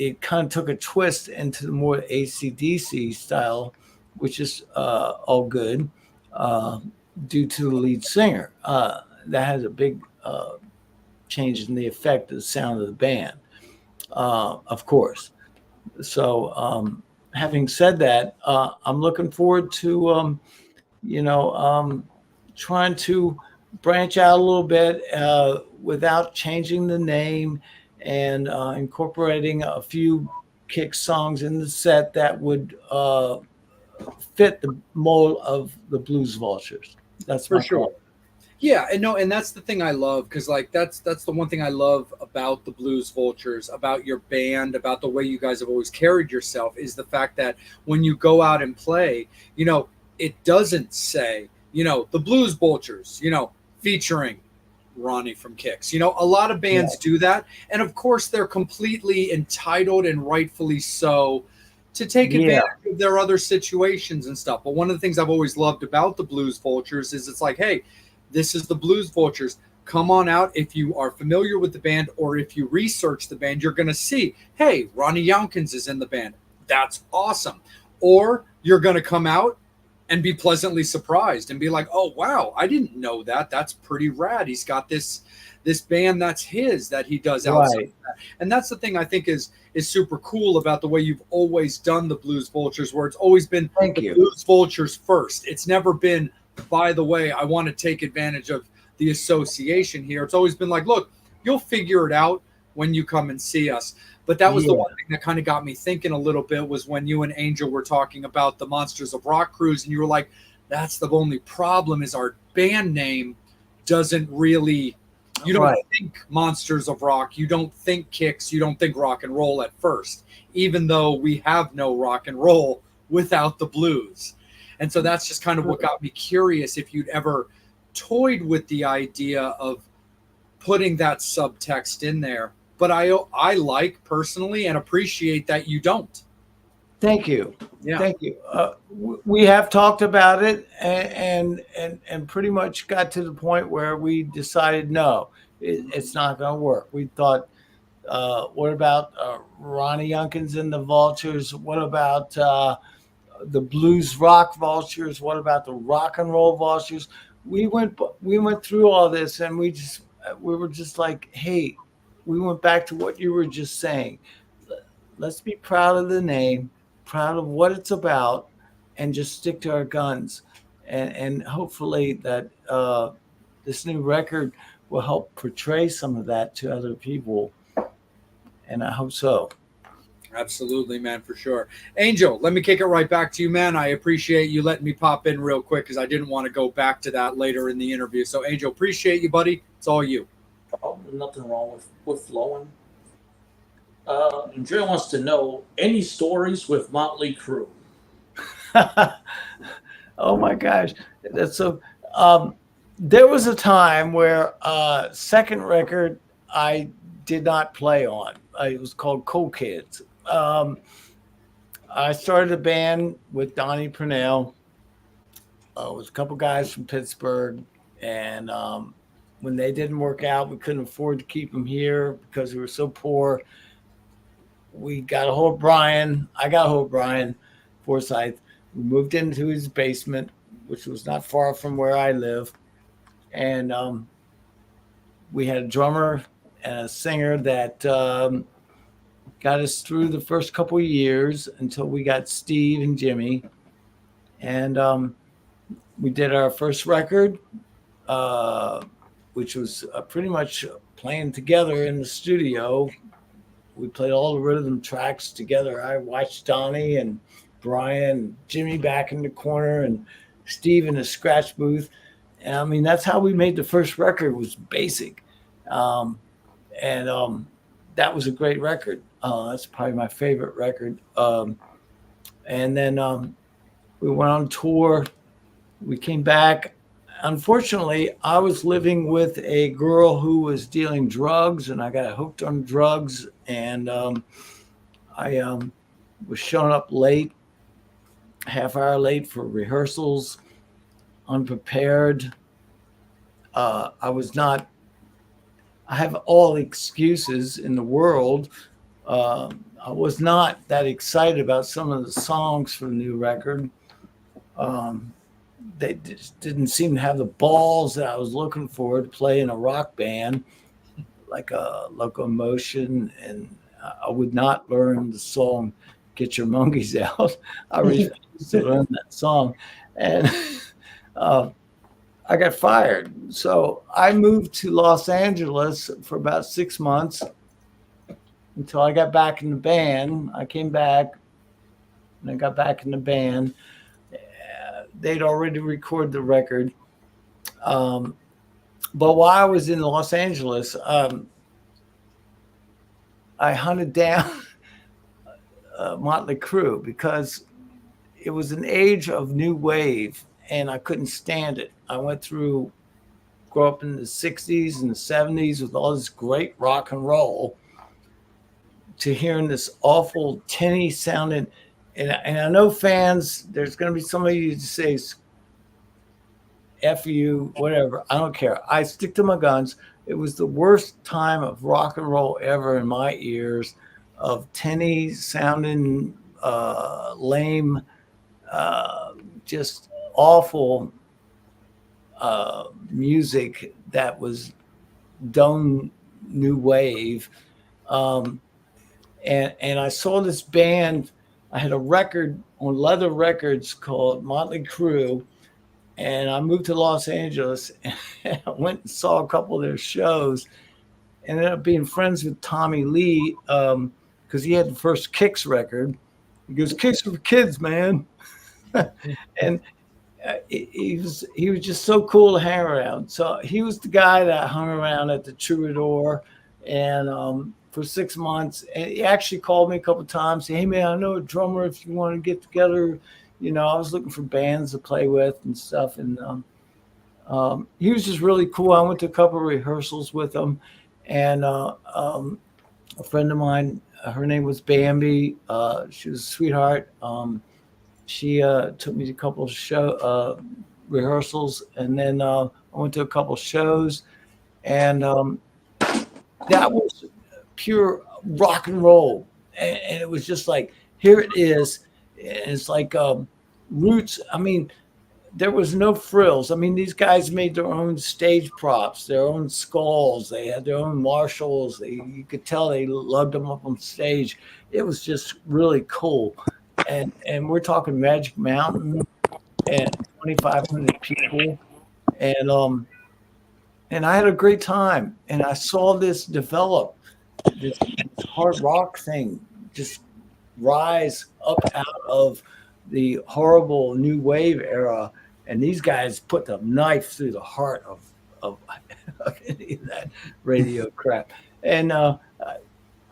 Speaker 2: It kind of took a twist into the more AC/DC style, which is all good, due to the lead singer. That has a big change in the effect of the sound of the band, of course. So having said that, I'm looking forward to, trying to branch out a little bit without changing the name, and incorporating a few Kick songs in the set that would fit the mold of the Blues Vultures. That's
Speaker 1: for sure. Yeah, and that's the thing I love, because like that's the one thing I love about the Blues Vultures, about your band, about the way you guys have always carried yourself, is the fact that when you go out and play, it doesn't say, the Blues Vultures, featuring Ronnie from Kicks. A lot of bands do that, and of course they're completely entitled, and rightfully so, to take advantage of their other situations and stuff. But one of the things I've always loved about the Blues Vultures is it's like, hey, this is the Blues Vultures. Come on out. If you are familiar with the band, or if you research the band, you're going to see, hey, Ronnie Younkins is in the band. That's awesome. Or you're going to come out and be pleasantly surprised and be like, oh, wow, I didn't know that. That's pretty rad. He's got this band that's his, that he does outside of that. And that's the thing I think is super cool about the way you've always done the Blues Vultures, where it's always been Blues Vultures first. It's never been, by the way, I want to take advantage of the association here. It's always been like, look, you'll figure it out when you come and see us. But that was the one thing that kind of got me thinking a little bit, was when you and Angel were talking about the Monsters of Rock cruise, and you were like, that's the only problem, is our band name doesn't really, you don't think Monsters of Rock, you don't think Kicks, you don't think rock and roll at first, even though we have no rock and roll without the blues. And so that's just kind of what got me curious if you'd ever toyed with the idea of putting that subtext in there. But I like personally and appreciate that you don't.
Speaker 2: Thank you.
Speaker 1: Yeah.
Speaker 2: Thank you. We have talked about it, and pretty much got to the point where we decided, no, it's not going to work. We thought, what about Ronnie Younkins and the Vultures? What about the Blues Rock Vultures? What about the Rock and Roll Vultures? We went through all this, and we were just like, hey, we went back to what you were just saying. Let's be proud of the name. proud of what it's about, and just stick to our guns. And hopefully that this new record will help portray some of that to other people. And I hope so.
Speaker 1: Absolutely, man, for sure. Angel, let me kick it right back to you, man. I appreciate you letting me pop in real quick because I didn't want to go back to that later in the interview. So, Angel, appreciate you, buddy. It's all you.
Speaker 3: Oh, nothing wrong with flowing. Andrea wants to know any stories with Motley Crue.
Speaker 2: Oh my gosh, that's so. There was a time where second record I did not play on. It was called Cool Kids. I started a band with Donnie Purnell. It was a couple guys from Pittsburgh, and when they didn't work out, we couldn't afford to keep them here because we were so poor. We got a hold of Brian. I got a hold of Brian Forsyth. We moved into his basement, which was not far from where I live. And we had a drummer and a singer that got us through the first couple of years until we got Steve and Jimmy. And we did our first record, which was pretty much playing together in the studio. We played all the rhythm tracks together. I watched Donnie and Brian, Jimmy back in the corner, and Steve in the scratch booth. And I mean, that's how we made the first record, was basic. And that was a great record. That's probably my favorite record. And then we went on tour. We came back. Unfortunately, I was living with a girl who was dealing drugs, and I got hooked on drugs. And I was showing up late, half hour late for rehearsals, unprepared. I have all the excuses in the world. I was not that excited about some of the songs for the new record. They just didn't seem to have the balls that I was looking for to play in a rock band like a Locomotion, and I would not learn the song "Get Your Monkeys Out." I refused to learn that song, and I got fired. So I moved to Los Angeles for about 6 months until I got back in the band. I came back and I got back in the band. They'd already recorded the record. But while I was in Los Angeles, I hunted down Motley Crue because it was an age of new wave and I couldn't stand it. I grew up in the 60s and the 70s with all this great rock and roll, to hearing this awful tinny sounding. And I know fans, there's going to be somebody who says, F you, whatever. I don't care. I stick to my guns. It was the worst time of rock and roll ever in my ears, of tinny sounding, lame, just awful music that was done new wave. And I saw this band. I had a record on Leather Records called Motley Crue, and I moved to Los Angeles and I went and saw a couple of their shows and ended up being friends with Tommy Lee because he had the first Kicks record. He goes, "Kicks for kids, man." And he was just so cool to hang around. So he was the guy that hung around at the Troubadour, and for 6 months. And he actually called me a couple of times, say, "Hey man, I know a drummer if you want to get together." You know, I was looking for bands to play with and stuff. And he was just really cool. I went to a couple of rehearsals with him, and a friend of mine, her name was Bambi. She was a sweetheart. She took me to a couple of rehearsals, and then I went to a couple of shows, and that was pure rock and roll. And it was just like, here it is. It's like Roots. I mean, there was no frills. I mean, these guys made their own stage props, their own skulls. They had their own Marshalls. You could tell they loved them up on stage. It was just really cool. and we're talking Magic Mountain and 2,500 people, and I had a great time, and I saw this develop, this hard rock thing just rise up out of the horrible new wave era, and these guys put the knife through the heart of any of that radio crap. And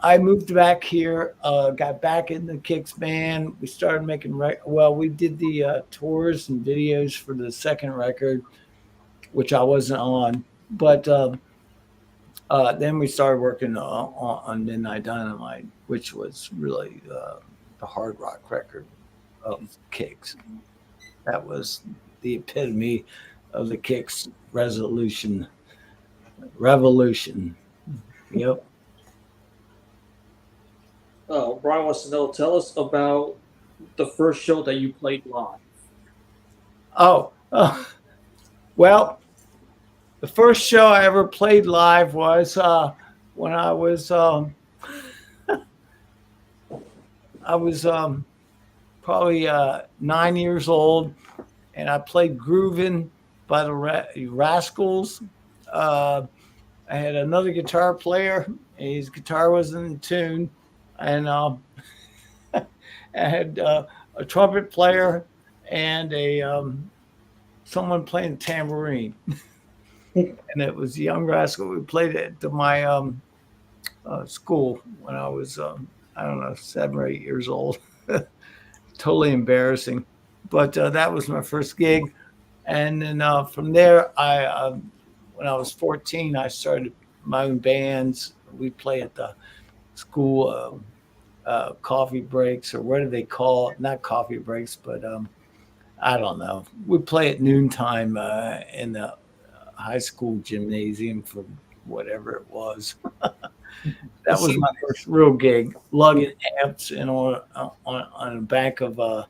Speaker 2: I moved back here, got back in the Kicks band. We started making we did the tours and videos for the second record, which I wasn't on, but then we started working on Midnight Dynamite, which was really the hard rock record of Kicks. That was the epitome of the Kicks revolution. Yep.
Speaker 3: Brian wants to know, tell us about the first show that you played live.
Speaker 2: Well, the first show I ever played live was when I was probably 9 years old, and I played "Groovin" by the Rascals. I had another guitar player, and his guitar wasn't in tune, and I had a trumpet player and someone playing tambourine. And it was Young Rascal. We played it to my school when I was, 7 or 8 years old. Totally embarrassing. But that was my first gig. And then from there, when I was 14, I started my own bands. We play at the school coffee breaks, or what do they call it? Not coffee breaks, but I don't know. We play at noontime in the high school gymnasium for whatever it was. That was my first real gig, lugging amps in on the back of a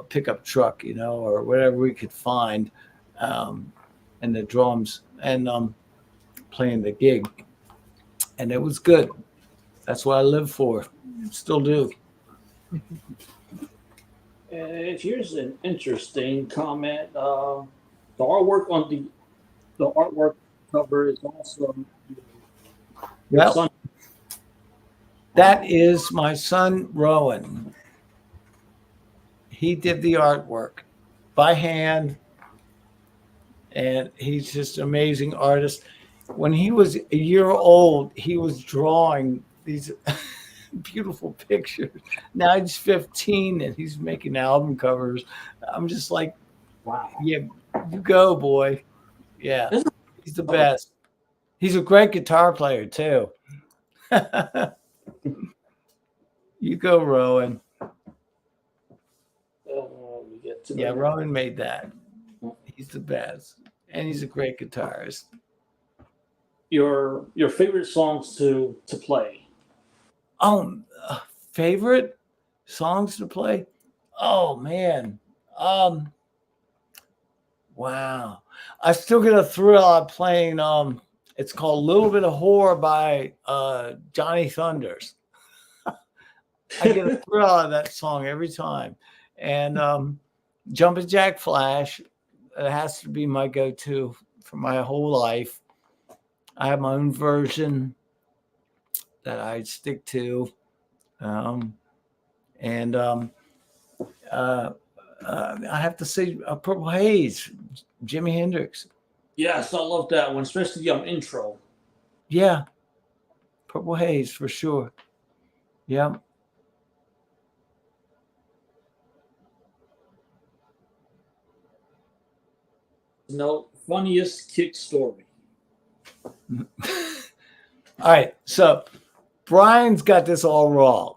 Speaker 2: pickup truck, or whatever we could find, and the drums, and playing the gig. And it was good. That's what I live for. Still do.
Speaker 3: Here's an interesting comment. The artwork on the artwork cover is also your son.
Speaker 2: That is my son, Rowan. He did the artwork by hand, and he's just an amazing artist. When he was a year old, he was drawing these beautiful pictures. Now he's 15 and he's making album covers. I'm just like, wow, yeah, you go, boy. Yeah, he's the best. He's a great guitar player too. You go, Rowan. Rowan made that. He's the best, and he's a great guitarist.
Speaker 3: Your favorite songs to play?
Speaker 2: Favorite songs to play? Oh man. Wow. I still get a thrill out of playing it's called "Little Bit of Whore" by Johnny Thunders. I get a thrill out of that song every time. And Jumpin' Jack Flash, it has to be my go-to for my whole life. I have my own version that I stick to. I have to say Purple Haze, Jimi Hendrix.
Speaker 3: Yes, I love that one, especially the intro.
Speaker 2: Yeah, Purple Haze for sure. Yeah.
Speaker 3: No, funniest Kick story.
Speaker 2: All right, so Brian's got this all wrong.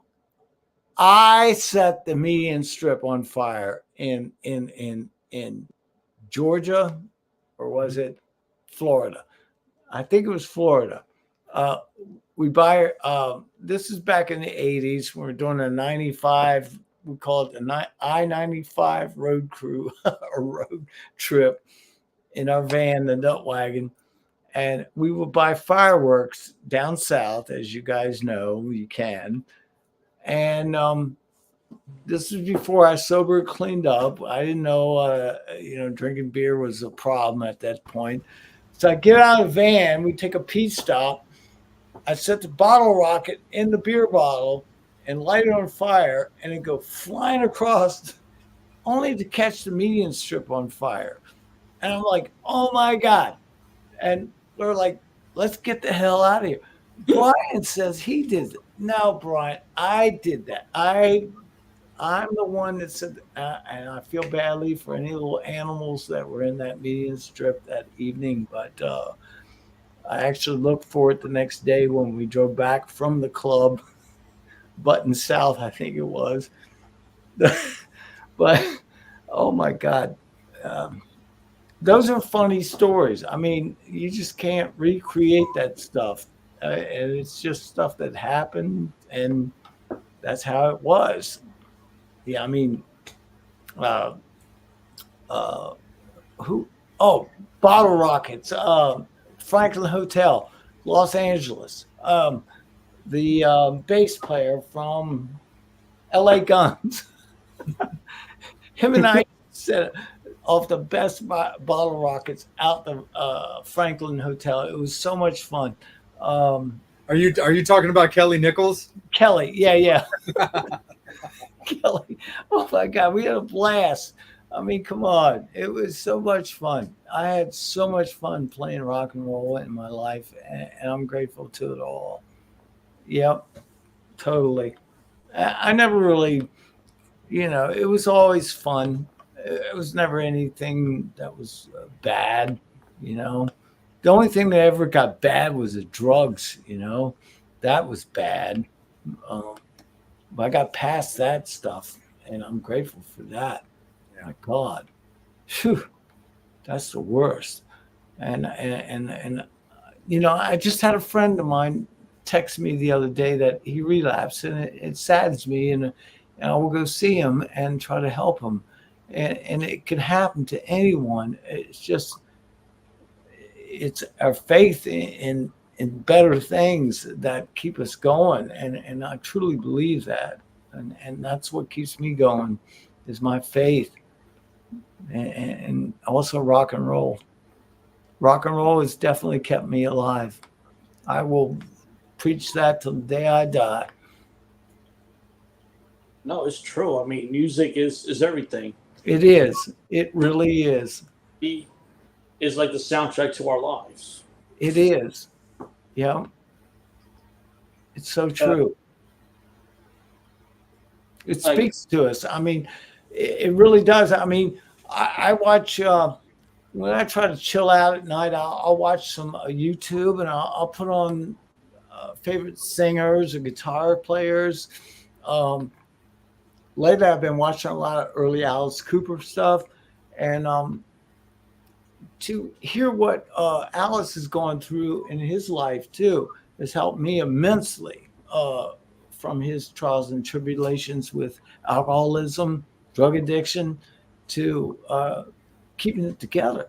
Speaker 2: I set the median strip on fire in Georgia, or was it Florida? I think it was Florida. We buy this is back in the 80s. We were doing a 95. We call it the I-95 road crew, a road trip in our van, the Nut Wagon. And we would buy fireworks down south, as you guys know, you can. And This was before I sober cleaned up. I didn't know, drinking beer was a problem at that point. So I get out of the van. We take a pit stop. I set the bottle rocket in the beer bottle and light it on fire, and it go flying across, only to catch the median strip on fire. And I'm like, oh my God. And we're like, let's get the hell out of here. Brian says he did it. No, Brian, I did that. I'm the one that said, and I feel badly for any little animals that were in that median strip that evening, but I actually looked for it the next day when we drove back from the club, Button South, I think it was. But, oh my God. Those are funny stories. I mean, you just can't recreate that stuff. And it's just stuff that happened, and that's how it was. Yeah, I mean, who? Oh, Bottle Rockets, Franklin Hotel, Los Angeles. The bass player from LA Guns. Him and I set off the best bottle rockets out the Franklin Hotel. It was so much fun.
Speaker 1: Are you talking about Kelly Nichols?
Speaker 2: Kelly, yeah. Kelly, oh my God, we had a blast. I mean, come on. It was so much fun. I had so much fun playing rock and roll in my life, and I'm grateful to it all. Yep, totally. I never really, it was always fun. It was never anything that was bad, The only thing that ever got bad was the drugs, That was bad. But I got past that stuff, and I'm grateful for that. My God, whew, that's the worst. And I just had a friend of mine text me the other day that he relapsed, and it saddens me. And I will go see him and try to help him. And it can happen to anyone. It's our faith in better things that keep us going. And I truly believe that. And that's what keeps me going, is my faith. And also rock and roll. Rock and roll has definitely kept me alive. I will preach that till the day I die.
Speaker 3: No, it's true. I mean, music is everything.
Speaker 2: It is. It really is.
Speaker 3: It is like the soundtrack to our lives.
Speaker 2: It is. Yeah. It's so true. It speaks to us. I mean, it really does. I mean, I watch, when I try to chill out at night, I'll watch some YouTube, and I'll put on favorite singers or guitar players. Lately, I've been watching a lot of early Alice Cooper stuff, and to hear what Alice is going through in his life too has helped me immensely, from his trials and tribulations with alcoholism, drug addiction, to keeping it together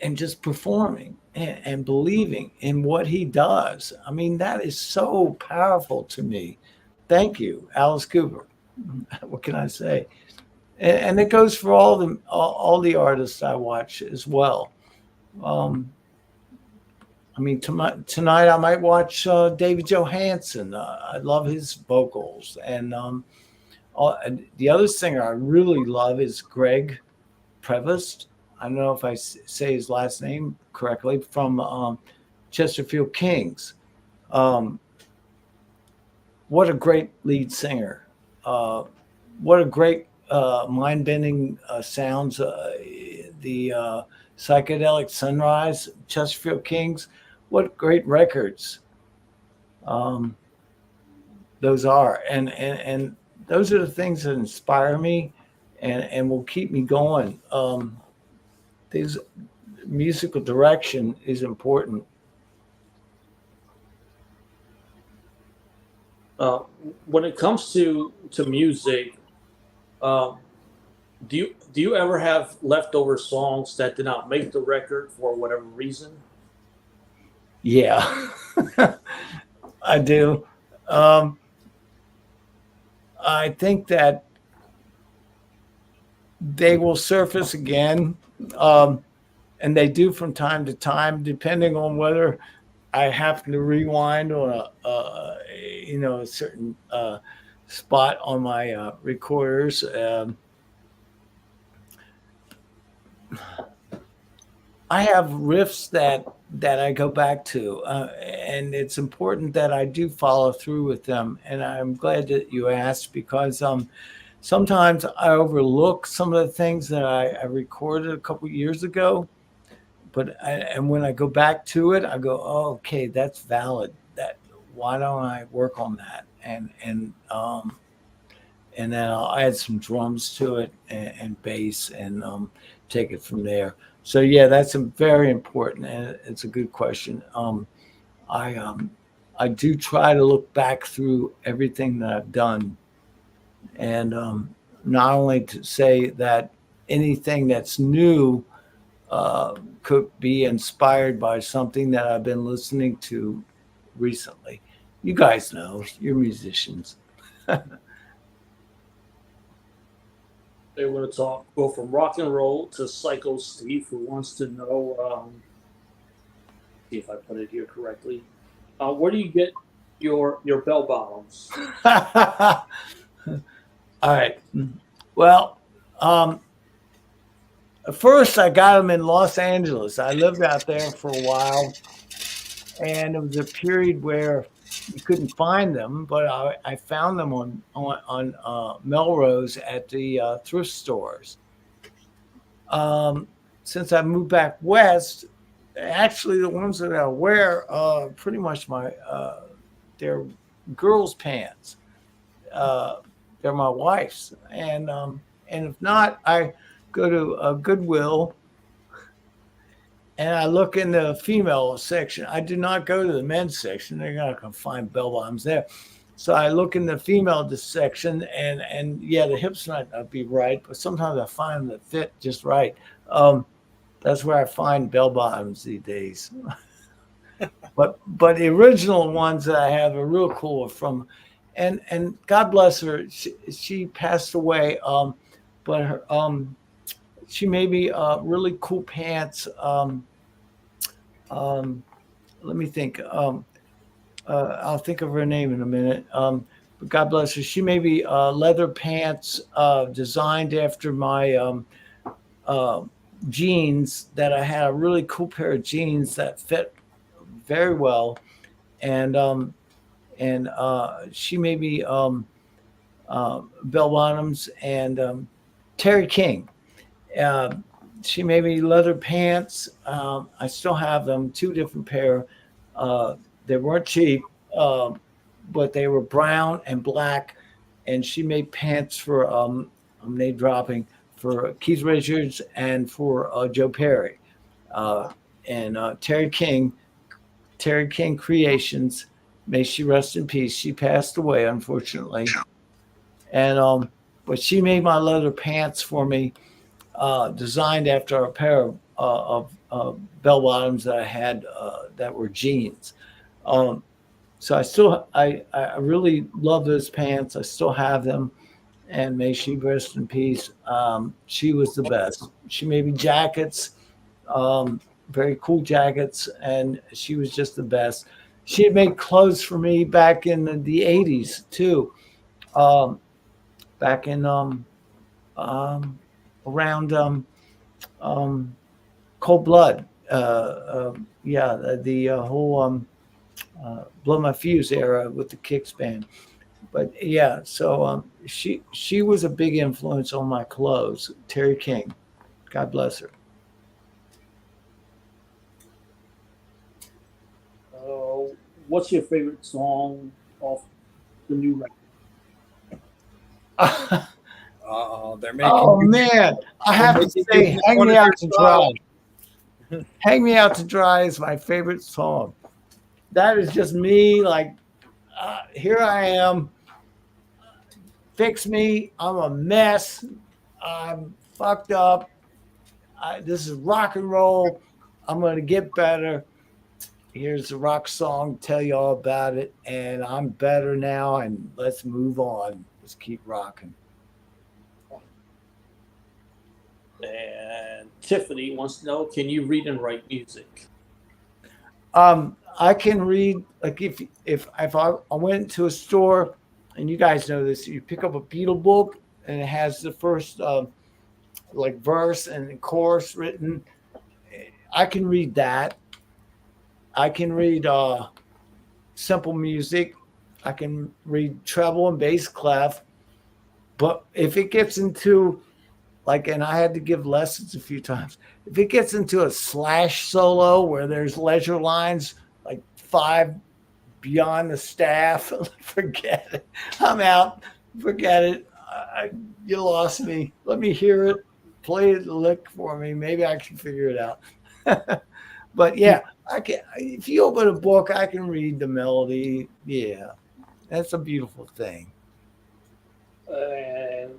Speaker 2: and just performing and believing in what he does. I mean, that is so powerful to me. Thank you, Alice Cooper. What can I say? And it goes for all the artists I watch as well. I mean, tonight I might watch David Johansen. I love his vocals. And the other singer I really love is Greg Prevost. I don't know if I say his last name correctly, from Chesterfield Kings. What a great lead singer. What a great mind-bending sounds. The Psychedelic Sunrise, Chesterfield Kings. What great records those are. And those are the things that inspire me and will keep me going. These musical direction is important.
Speaker 3: When it comes to music, do you ever have leftover songs that did not make the record for whatever reason?
Speaker 2: Yeah, I do. I think that they will surface again. And they do from time to time, depending on whether I happen to rewind on a certain spot on my recorders. I have riffs that I go back to, and it's important that I do follow through with them. And I'm glad that you asked, because sometimes I overlook some of the things that I recorded a couple years ago. And when I go back to it, I go, oh, okay, that's valid. Why don't I work on that? And then I'll add some drums to it and bass, and take it from there. So yeah, that's very important, and it's a good question. I do try to look back through everything that I've done, and not only to say that anything that's new could be inspired by something that I've been listening to recently. You guys know, you're musicians.
Speaker 3: They want to go from rock and roll to Psycho Steve, who wants to know, see if I put it here correctly. Where do you get your bell bottoms?
Speaker 2: All right. Well, first I got them in Los Angeles. I lived out there for a while, and it was a period where you couldn't find them, but I found them on Melrose at the thrift stores. Since I moved back west, actually the ones that I wear pretty much they're girls' pants. They're my wife's, and if not, I go to Goodwill and I look in the female section. I do not go to the men's section. They're not going to find bell bottoms there. So I look in the female section, and yeah, the hips might not be right, but sometimes I find them that fit just right. That's where I find bell bottoms these days. but the original ones that I have are real cool. And God bless her, she passed away. But her, she made me really cool pants. Let me think. I'll think of her name in a minute. But God bless her. She made me leather pants designed after my jeans. That I had a really cool pair of jeans that fit very well, and she made me bell bottoms, and Terry King. She made me leather pants. I still have them, 2 different pair. They weren't cheap, but they were brown and black. And she made pants for, I'm name dropping, for Keith Richards and for Joe Perry. And Terry King Creations, may she rest in peace. She passed away, unfortunately. And but she made my leather pants for me, designed after a pair of bell bottoms that I had that were jeans. So I really love those pants. I still have them, and may she rest in peace. She was the best. She made me jackets, very cool jackets, and she was just the best. She had made clothes for me back in the 80s too. Back in around Cold Blood, the whole Blow My Fuse era with the Kicks band. But yeah, so she was a big influence on my clothes. Terry King, God bless her.
Speaker 3: What's your favorite song off the new record?
Speaker 1: They're making.
Speaker 2: Oh man, I have to say, "Hang Me Out to Dry." "Hang Me Out to Dry" is my favorite song. That is just me. Like, here I am. Fix me. I'm a mess. I'm fucked up. This is rock and roll. I'm gonna get better. Here's a rock song. Tell you all about it, and I'm better now. And let's move on. Let's keep rocking.
Speaker 3: And Tiffany wants to know, can you read and write music?
Speaker 2: I can read, like if I went to a store, and you guys know this, you pick up a Beatle book and it has the first like verse and chorus written. I can read that. I can read simple music. I can read treble and bass clef. But if it gets into like, and I had to give lessons a few times, if it gets into a slash solo where there's leisure lines like 5 beyond the staff, forget it. I'm out. Forget it. You lost me. Let me hear it. Play it, lick for me. Maybe I can figure it out. But yeah, I can. If you open a book, I can read the melody. Yeah, that's a beautiful thing.
Speaker 3: And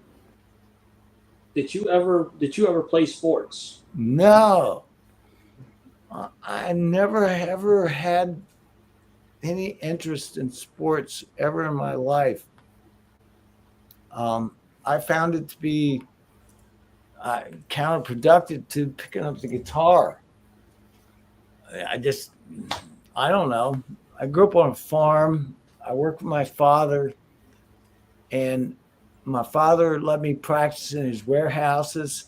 Speaker 3: did you ever play sports?
Speaker 2: No, I never ever had any interest in sports ever in my life. I found it to be counterproductive to picking up the guitar. I don't know. I grew up on a farm. I worked with my father, and my father let me practice in his warehouses.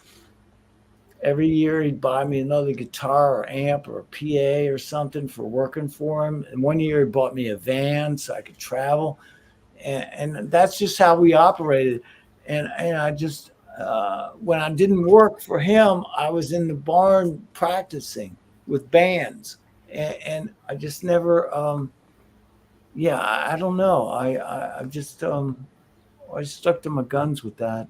Speaker 2: Every year he'd buy me another guitar or amp or a PA or something for working for him. And one year he bought me a van so I could travel. And that's just how we operated. And I just, when I didn't work for him, I was in the barn practicing with bands. And I just never, I don't know. I just, I stuck to my guns with that.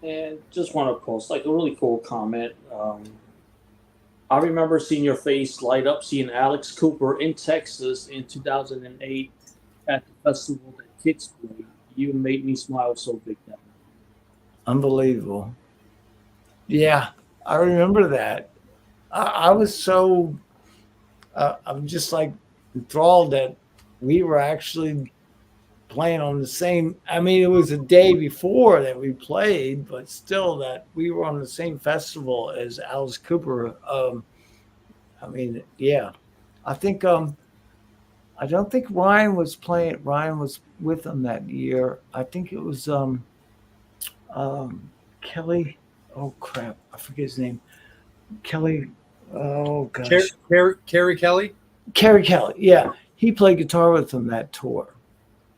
Speaker 3: And just want to post like a really cool comment. I remember seeing your face light up, seeing Alex Cooper in Texas in 2008 at the festival that Kids played. You made me smile so big that night.
Speaker 2: Unbelievable. Yeah, I remember that. I was so, I'm just like enthralled that we were actually playing on the same. I mean, it was a day before that we played, but still that we were on the same festival as Alice Cooper. I mean, yeah, I think I don't think Ryan was playing. Ryan was with them that year. I think it was Kelly. Oh crap, I forget his name. Kelly. Oh gosh,
Speaker 1: Kerry Kelly.
Speaker 2: Kerry Kelly. Yeah, he played guitar with them that tour.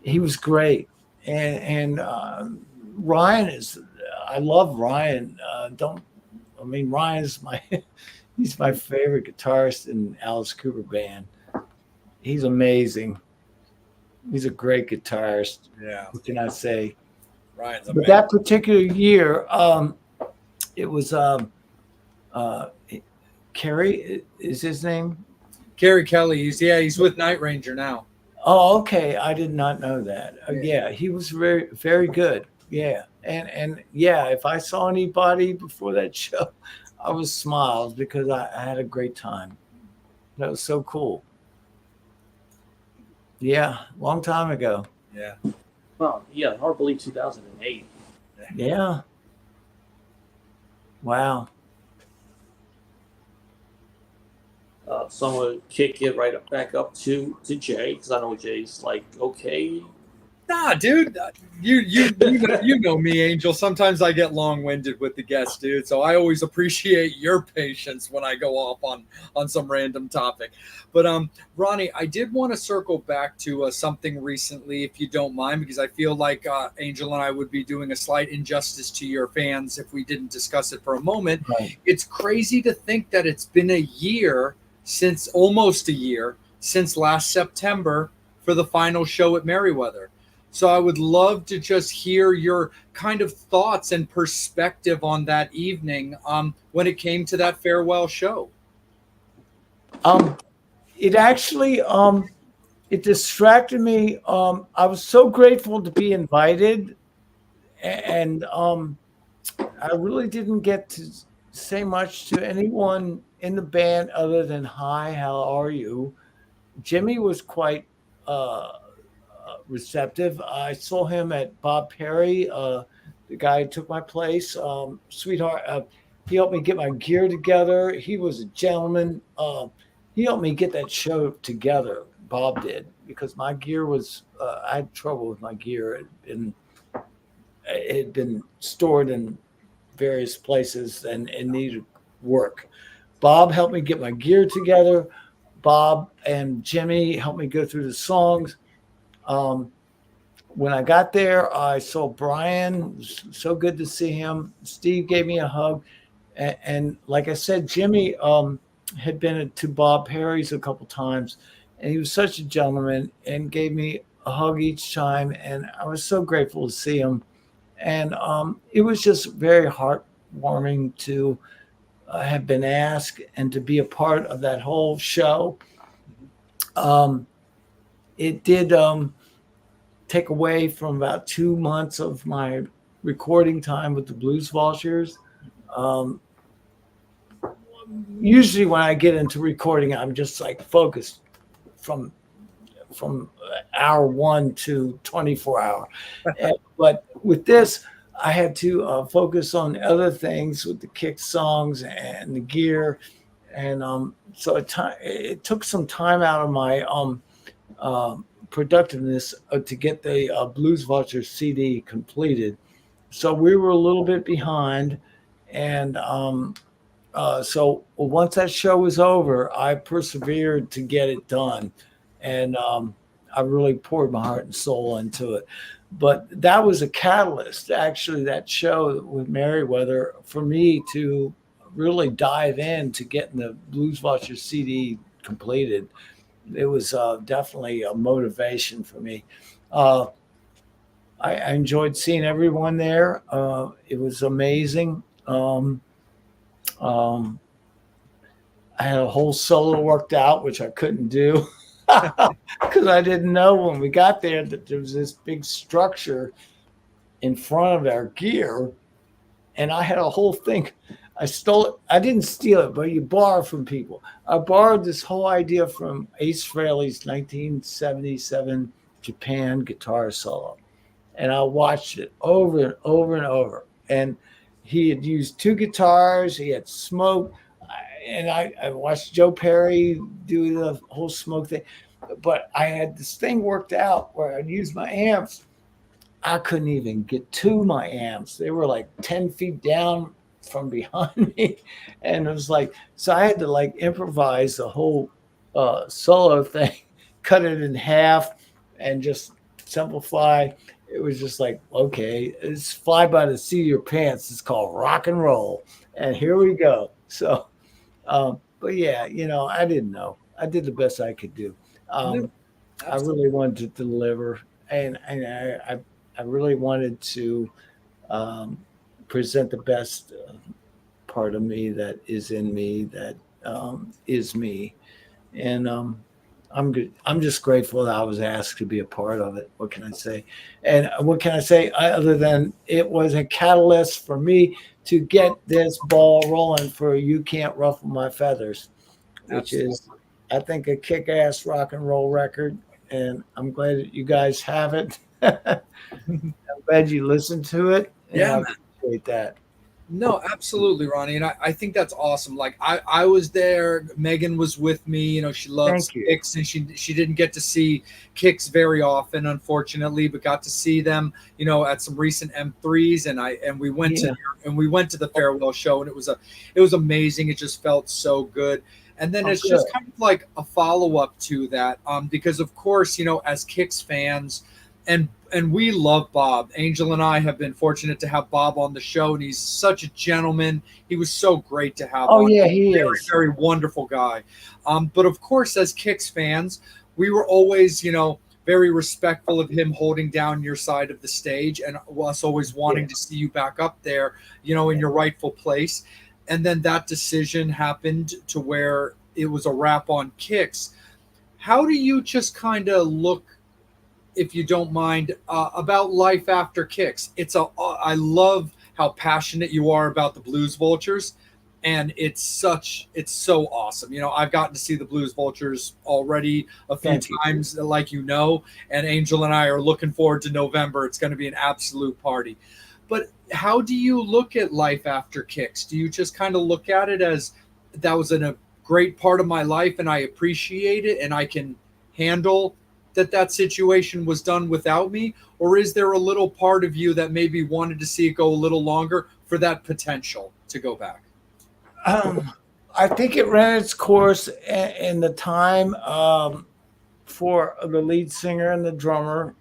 Speaker 2: He was great, and Ryan is. I love Ryan. Ryan's he's my favorite guitarist in Alice Cooper band. He's amazing. He's a great guitarist.
Speaker 1: Yeah.
Speaker 2: What can I say?
Speaker 1: Ryan's
Speaker 2: But that particular year, it was Kerry is his name.
Speaker 1: Kerry Kelly. He's with Night Ranger now.
Speaker 2: Oh, okay. I did not know that. Yeah, he was very, very good. Yeah. And yeah, if I saw anybody before that show, I was smiles because I had a great time. That was so cool. Yeah, long time ago.
Speaker 1: Yeah.
Speaker 3: Well, yeah, hard to believe 2008.
Speaker 2: Yeah. Wow.
Speaker 3: So I'm gonna kick it back up to Jay, because I know Jay's like, okay.
Speaker 1: Nah, dude, you know me, Angel. Sometimes I get long-winded with the guests, dude. So I always appreciate your patience when I go off on some random topic. But Ronnie, I did want to circle back to something recently, if you don't mind, because I feel like Angel and I would be doing a slight injustice to your fans if we didn't discuss it for a moment.
Speaker 2: Right.
Speaker 1: It's crazy to think that it's been almost a year since last September for the final show at Merriweather. So I would love to just hear your kind of thoughts and perspective on that evening when it came to that farewell show.
Speaker 2: It actually it distracted me. I was so grateful to be invited, and I really didn't get to say much to anyone in the band other than hi, how are you? Jimmy was quite receptive. I saw him at Bob Perry the guy who took my place, sweetheart. He helped me get my gear together. He was a gentleman. He helped me get that show together. Bob did, because my gear was, I had trouble with my gear. It had been stored in various places and it needed work. Bob helped me get my gear together. Bob and Jimmy helped me go through the songs. When I got there, I saw Brian. It was so good to see him. Steve gave me a hug. And like I said, Jimmy had been to Bob Perry's a couple times, and he was such a gentleman and gave me a hug each time. And I was so grateful to see him. And it was just very heartwarming to have been asked and to be a part of that whole show. It did take away from about 2 months of my recording time with the Blues Vultures. Usually when I get into recording, I'm just like focused from hour 1 to 24 hour. But with this, I had to focus on other things with the kick songs and the gear. And so it took some time out of my productiveness to get the Blues Vultures CD completed. So we were a little bit behind. And so once that show was over, I persevered to get it done. And I really poured my heart and soul into it. But that was a catalyst, actually, that show with Merriweather, for me to really dive into getting the Blues Vultures CD completed. It was definitely a motivation for me. I enjoyed seeing everyone there. It was amazing. I had a whole solo worked out, which I couldn't do because I didn't know when we got there that there was this big structure in front of our gear. And I had a whole thing. I stole it. I didn't steal it, but you borrow from people. I borrowed this whole idea from Ace Frehley's 1977 Japan guitar solo. And I watched it over and over and over. And he had used 2 guitars. He had smoke. And I watched Joe Perry do the whole smoke thing. But I had this thing worked out where I'd use my amps. I couldn't even get to my amps. They were like 10 feet down from behind me. And it was like, so I had to like improvise the whole solo thing, cut it in half and just simplify. It was just like, okay, it's fly by the seat of your pants. It's called rock and roll. And here we go. So, but yeah, you know, I didn't know. I did the best I could do. I really wanted to deliver. And I really wanted to present the best part of me that is in me, that is me. And I'm good. I'm just grateful that I was asked to be a part of it. What can I say? And what can I say other than it was a catalyst for me to get this ball rolling for You Can't Ruffle My Feathers, which is, I think, a kick-ass rock and roll record. And I'm glad that you guys have it. I'm glad you listened to it. And
Speaker 1: Yeah,
Speaker 2: I appreciate that.
Speaker 1: No, absolutely, Ronnie. And I think that's awesome. Like I was there. Megan was with me. You know, she loves Kicks, and she didn't get to see Kicks very often, unfortunately, but got to see them, you know, at some recent M3s. And we went to the farewell show, and it was amazing. It just felt so good. And then it's just kind of like a follow-up to that, because of course, you know, as Kicks fans, and we love Bob. Angel and I have been fortunate to have Bob on the show, and he's such a gentleman. He was so great to have on.
Speaker 2: Oh, yeah, he is.
Speaker 1: Very wonderful guy. But of course, as Kicks fans, we were always, you know, very respectful of him holding down your side of the stage, and us always wanting to see you back up there, you know, in your rightful place. And then that decision happened to where it was a wrap on Kicks. How do you just kind of look, if you don't mind, about life after Kicks? I love how passionate you are about the Blues Vultures, and it's so awesome. You know, I've gotten to see the Blues Vultures already a few times, like, you know, and Angel and I are looking forward to November. It's going to be an absolute party. But how do you look at life after Kicks? Do you just kind of look at it as that was a great part of my life and I appreciate it and I can handle that situation was done without me? Or is there a little part of you that maybe wanted to see it go a little longer for that potential to go back?
Speaker 2: I think it ran its course in the time for the lead singer and the drummer,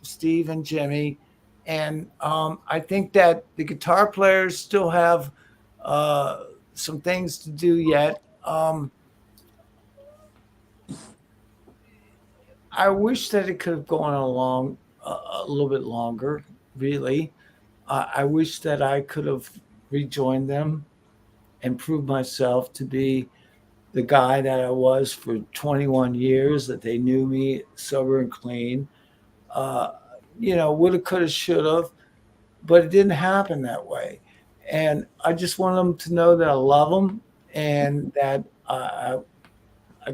Speaker 2: Steve and Jimmy. And I think that the guitar players still have some things to do yet. I wish that it could have gone along a little bit longer, really. I wish that I could have rejoined them and proved myself to be the guy that I was for 21 years, that they knew me sober and clean. Woulda, coulda, shoulda, but it didn't happen that way. And I just want them to know that I love them and that I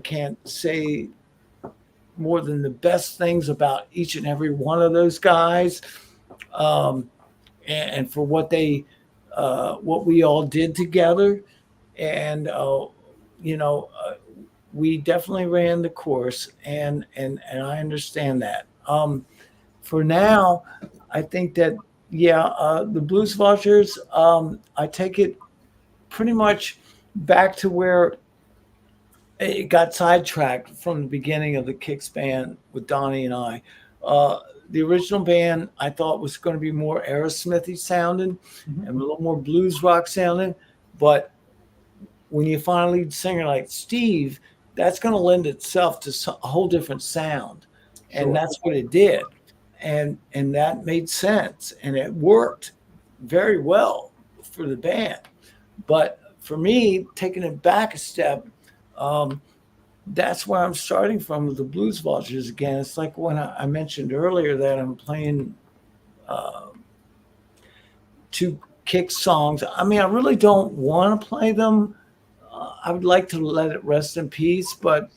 Speaker 2: can't say more than the best things about each and every one of those guys, and for what we all did together. And we definitely ran the course, and I understand that. For now, I think that the Blues Vultures, I take it pretty much back to where it got sidetracked from the beginning of the Kicks band with Donnie and I. The original band I thought was going to be more Aerosmithy sounding and a little more blues rock sounding, but when you find a lead singer like Steve, that's going to lend itself to a whole different sound. And that's what it did. And that made sense. And it worked very well for the band. But for me, taking it back a step, that's where I'm starting from with the Blues Vultures again. It's like when I mentioned earlier that I'm playing 2 Kicks songs. I mean, I really don't want to play them. I would like to let it rest in peace, but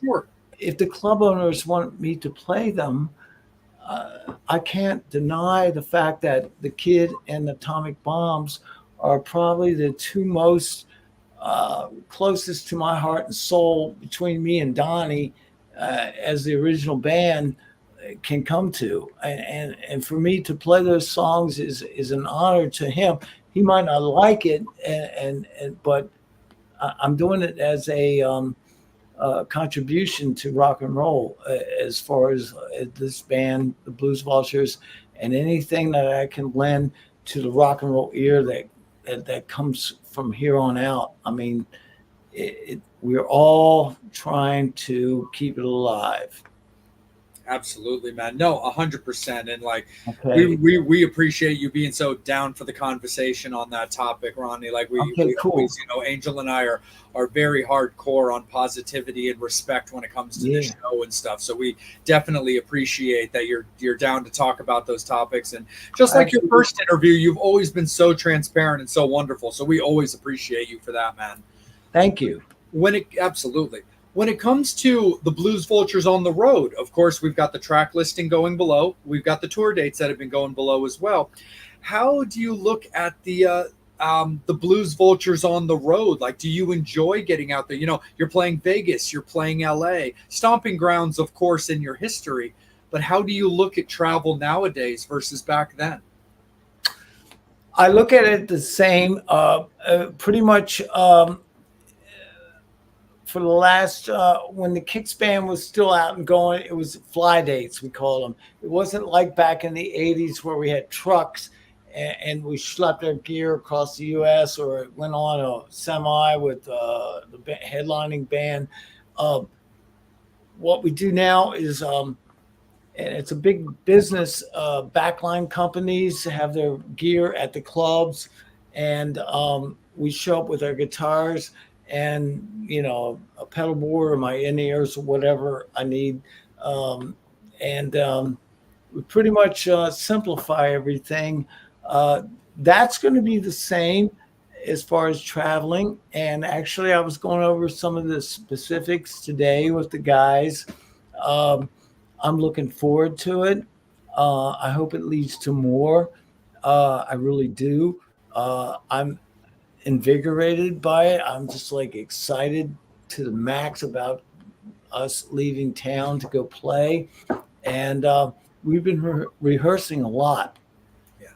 Speaker 2: if the club owners want me to play them, I can't deny the fact that The Kid and Atomic Bombs are probably the 2 most closest to my heart and soul between me and Donnie, as the original band can come to. And for me to play those songs is an honor to him. He might not like it, but I'm doing it as a contribution to rock and roll, as far as this band, the Blues Vultures, and anything that I can lend to the rock and roll ear that comes from here on out. I mean, we're all trying to keep it alive.
Speaker 1: Absolutely, man. No, 100%. And like, we appreciate you being so down for the conversation on that topic, Ronnie. Like we always, Angel and I are very hardcore on positivity and respect when it comes to the show and stuff. So we definitely appreciate that you're down to talk about those topics. And just like your first interview, you've always been so transparent and so wonderful. So we always appreciate you for that, man.
Speaker 2: Thank you.
Speaker 1: Absolutely. When it comes to the Blues Vultures on the road, of course, we've got the track listing going below. We've got the tour dates that have been going below as well. How do you look at the Blues Vultures on the road? Like, do you enjoy getting out there? You're playing Vegas, you're playing LA, stomping grounds, of course, in your history. But how do you look at travel nowadays versus back then?
Speaker 2: I look at it the same, pretty much. For the last, when the Kicks band was still out and going, it was fly dates, we called them. It wasn't like back in the 80s where we had trucks and we schlepped our gear across the U.S. or it went on a semi with the headlining band. What we do now is, and it's a big business, backline companies have their gear at the clubs, and we show up with our guitars and a pedal board or my in-ears or whatever I need, and we pretty much simplify everything. That's going to be the same as far as traveling, and actually I was going over some of the specifics today with the guys. I'm looking forward to it. I hope it leads to more. I really do. I'm invigorated by it. I'm just like excited to the max about us leaving town to go play. And we've been rehearsing a lot.
Speaker 1: Yeah,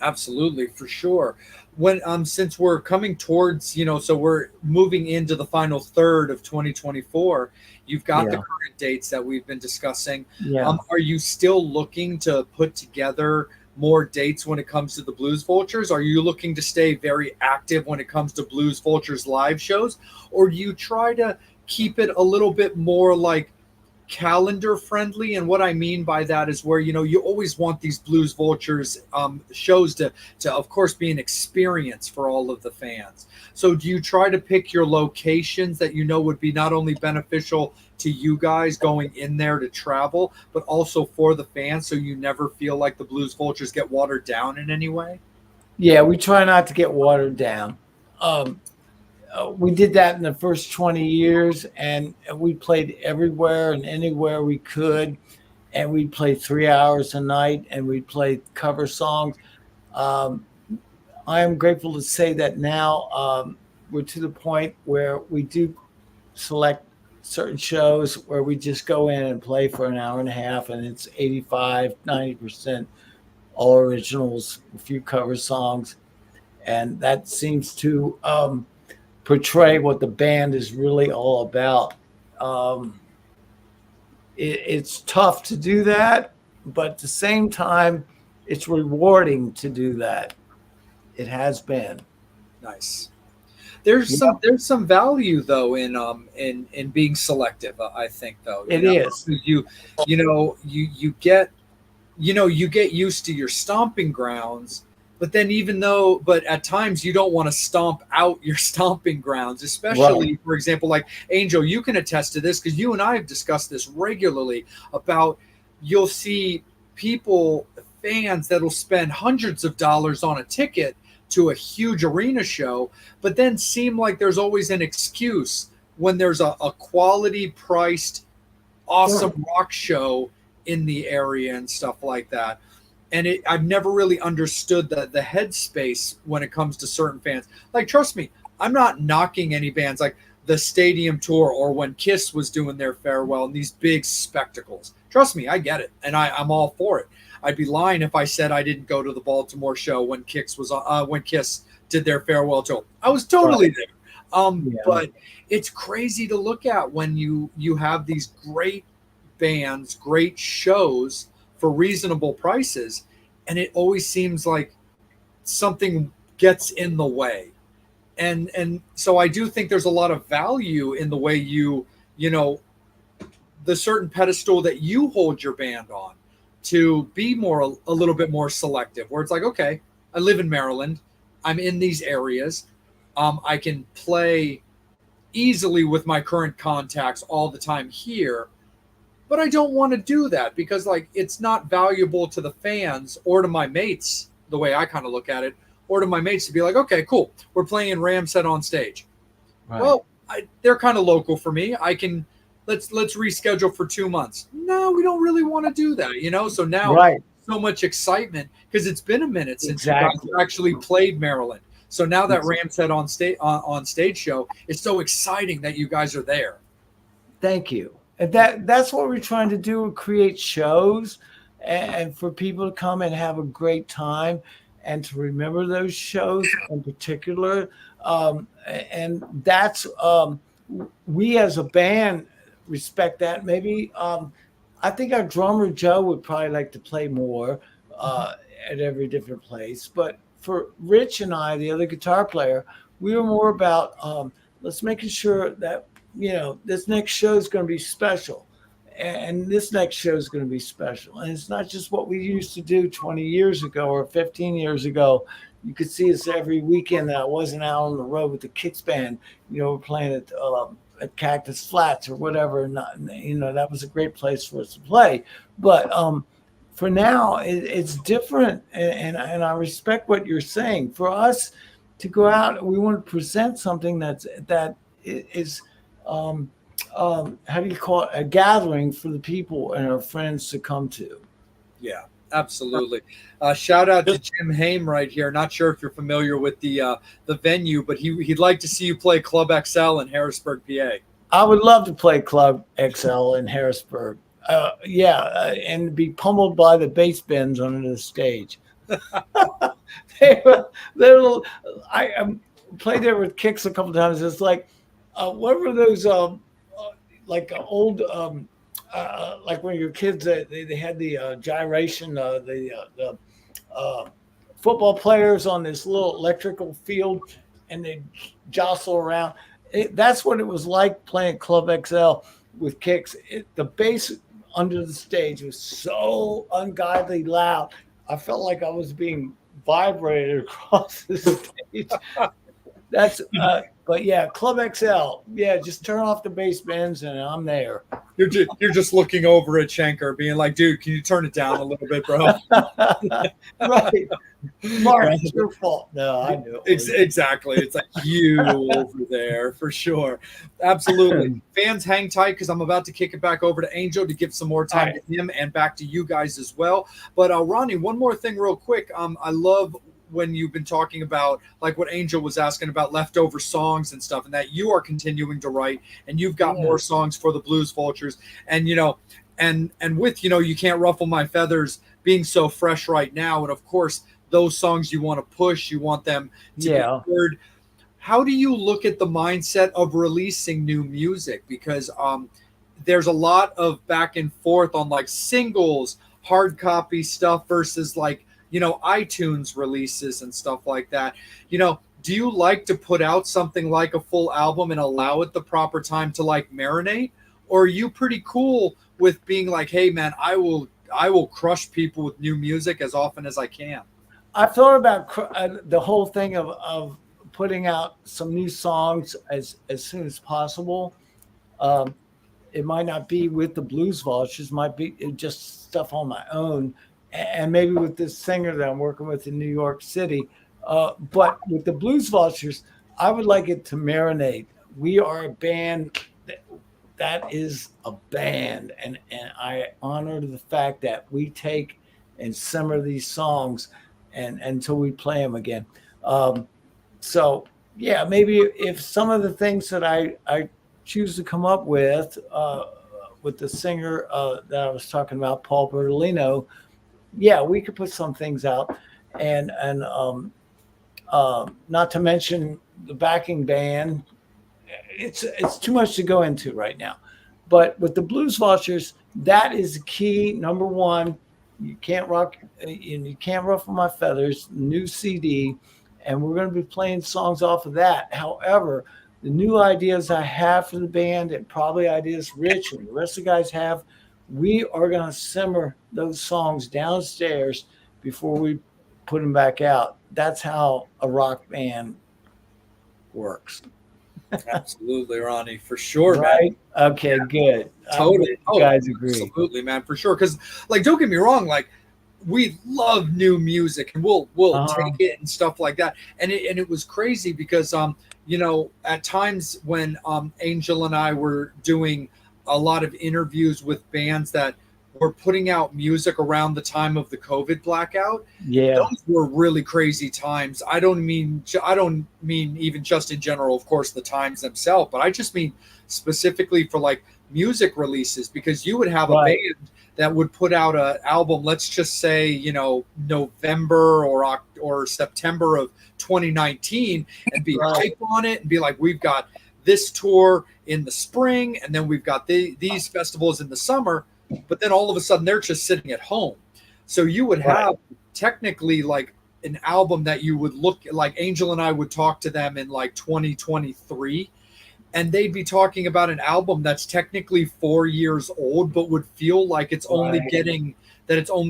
Speaker 1: absolutely, for sure. When since we're coming towards, so we're moving into the final third of 2024, you've got the
Speaker 2: Yeah.
Speaker 1: current dates that we've been discussing.
Speaker 2: Yeah.
Speaker 1: Are you still looking to put together more dates when it comes to the Blues Vultures? Are you looking to stay very active when it comes to Blues Vultures live shows, or do you try to keep it a little bit more like calendar friendly? And what I mean by that is where you always want these Blues Vultures shows to of course be an experience for all of the fans. So do you try to pick your locations that would be not only beneficial to you guys going in there to travel, but also for the fans, so you never feel like the Blues Vultures get watered down in any way?
Speaker 2: Yeah, we try not to get watered down. We did that in the first 20 years, and we played everywhere and anywhere we could. And we'd play 3 hours a night, and we'd play cover songs. Um, I am grateful to say that now we're to the point where we do select certain shows where we just go in and play for an hour and a half, and it's 85-90% all originals, a few cover songs. And that seems to portray what the band is really all about. It's tough to do that, but at the same time, it's rewarding to do that. It has been.
Speaker 1: Nice. There's some value though in being selective. I think though
Speaker 2: It is.
Speaker 1: You get used to your stomping grounds, but then but at times you don't want to stomp out your stomping grounds, especially for example, like Angel, you can attest to this because you and I have discussed this regularly about you'll see fans that'll spend hundreds of dollars on a ticket to a huge arena show, but then seem like there's always an excuse when there's a quality priced, awesome rock show in the area and stuff like that. And I've never really understood the headspace when it comes to certain fans. Like, trust me, I'm not knocking any bands like the Stadium Tour or when Kiss was doing their farewell and these big spectacles. Trust me, I get it, and I'm all for it. I'd be lying if I said I didn't go to the Baltimore show when Kiss did their farewell tour. I was totally there. But it's crazy to look at when you have these great bands, great shows for reasonable prices, and it always seems like something gets in the way. And so I do think there's a lot of value in the way the certain pedestal that you hold your band on, to be a little bit more selective, where it's like, okay, I live in Maryland, I'm in these areas, I can play easily with my current contacts all the time here, but I don't want to do that because it's not valuable to the fans or to my mates, the way I kind of look at it, or to my mates to be like, okay, cool, we're playing Ramset on stage. Right. Well, they're kind of local for me. I can let's reschedule for 2 months. No, we don't really want to do that, So now so much excitement because it's been a minute since you guys actually played Maryland. So now that Ramset on stage show, it's so exciting that you guys are there.
Speaker 2: Thank you. And that's what we're trying to do: create shows and for people to come and have a great time and to remember those shows in particular. And that's we as a band respect that. Maybe I think our drummer Joe would probably like to play more at every different place. But for Rich and I, the other guitar player, we were more about let's making sure that this next show is going to be special, and this next show is going to be special. And it's not just what we used to do 20 years ago or 15 years ago. You could see us every weekend that I wasn't out on the road with the Kicks band. We're playing at Cactus Flats or whatever. That was a great place for us to play. But for now, it's different, and I respect what you're saying. For us to go out, we want to present something that is how do you call it? A gathering for the people and our friends to come to.
Speaker 1: Yeah, Absolutely. Shout out to Jim Haim right here. Not sure if you're familiar with the venue, but he'd like to see you play Club XL in Harrisburg, PA.
Speaker 2: I would love to play Club XL in Harrisburg. And be pummeled by the bass bends under the stage. I played there with Kicks a couple times. It's like, what were those like old like when your kids they had the gyration, the football players on this little electrical field, and they jostle around. That's what it was like playing Club XL with Kicks. The bass under the stage was so ungodly loud. I felt like I was being vibrated across the stage. That's but yeah, Club XL. Yeah, just turn off the bass bends and I'm there.
Speaker 1: You're just looking over at Schenker, being like, "Dude, can you turn it down a little bit, bro?"
Speaker 2: Right, Mark, it's your fault. No, I knew it.
Speaker 1: Exactly. It's like you over there for sure. Absolutely. Fans, hang tight because I'm about to kick it back over to Angel to give some more time to him and back to you guys as well. But Ronnie, one more thing, real quick. I love when you've been talking about like what Angel was asking about leftover songs and stuff, and that you are continuing to write and you've got more songs for the Blues Vultures. And and with You Can't Ruffle My Feathers being so fresh right now, and of course those songs you want to push, you want them to be heard. How do you look at the mindset of releasing new music? Because there's a lot of back and forth on like singles, hard copy stuff versus like iTunes releases and stuff like that. Do you like to put out something like a full album and allow it the proper time to like marinate? Or are you pretty cool with being like, hey man, I will crush people with new music as often as I can?
Speaker 2: I thought about the whole thing of putting out some new songs as soon as possible. It might not be with the Blues Vultures, might be just stuff on my own. And maybe with this singer that I'm working with in New York City. But with the Blues Vultures, I would like it to marinate. We are a band that is a band. And I honor the fact that we take and simmer these songs and until we play them again. So, yeah, maybe if some of the things that I choose to come up with the singer that I was talking about, Paul Bertolino, yeah, we could put some things out, and not to mention the backing band. It's too much to go into right now, but with the Blues Vultures, that is the key. Number one, you can't ruffle my feathers. New CD, and we're going to be playing songs off of that. However, the new ideas I have for the band, and probably ideas Rich and the rest of the guys have, we are going to simmer those songs downstairs before we put them back out. That's how a rock band works.
Speaker 1: Absolutely, Ronnie, for sure,
Speaker 2: right?
Speaker 1: Man.
Speaker 2: Okay, good.
Speaker 1: Totally.
Speaker 2: You guys agree.
Speaker 1: Absolutely, man, for sure. Because, like, don't get me wrong, like, we love new music and we'll take it and stuff like that. And it was crazy because, at times when Angel and I were doing a lot of interviews with bands that were putting out music around the time of the COVID blackout. Yeah, those were really crazy times. I don't mean even just in general, of course, the times themselves, but I just mean specifically for like music releases, because you would have a band that would put out an album, let's just say, November or September of 2019, and be hype on it and be like, we've got this tour in the spring, and then we've got these festivals in the summer, but then all of a sudden they're just sitting at home. So you would have technically like an album that you would look like. Angel and I would talk to them in like 2023, and they'd be talking about an album that's technically 4 years old, but would feel like it's only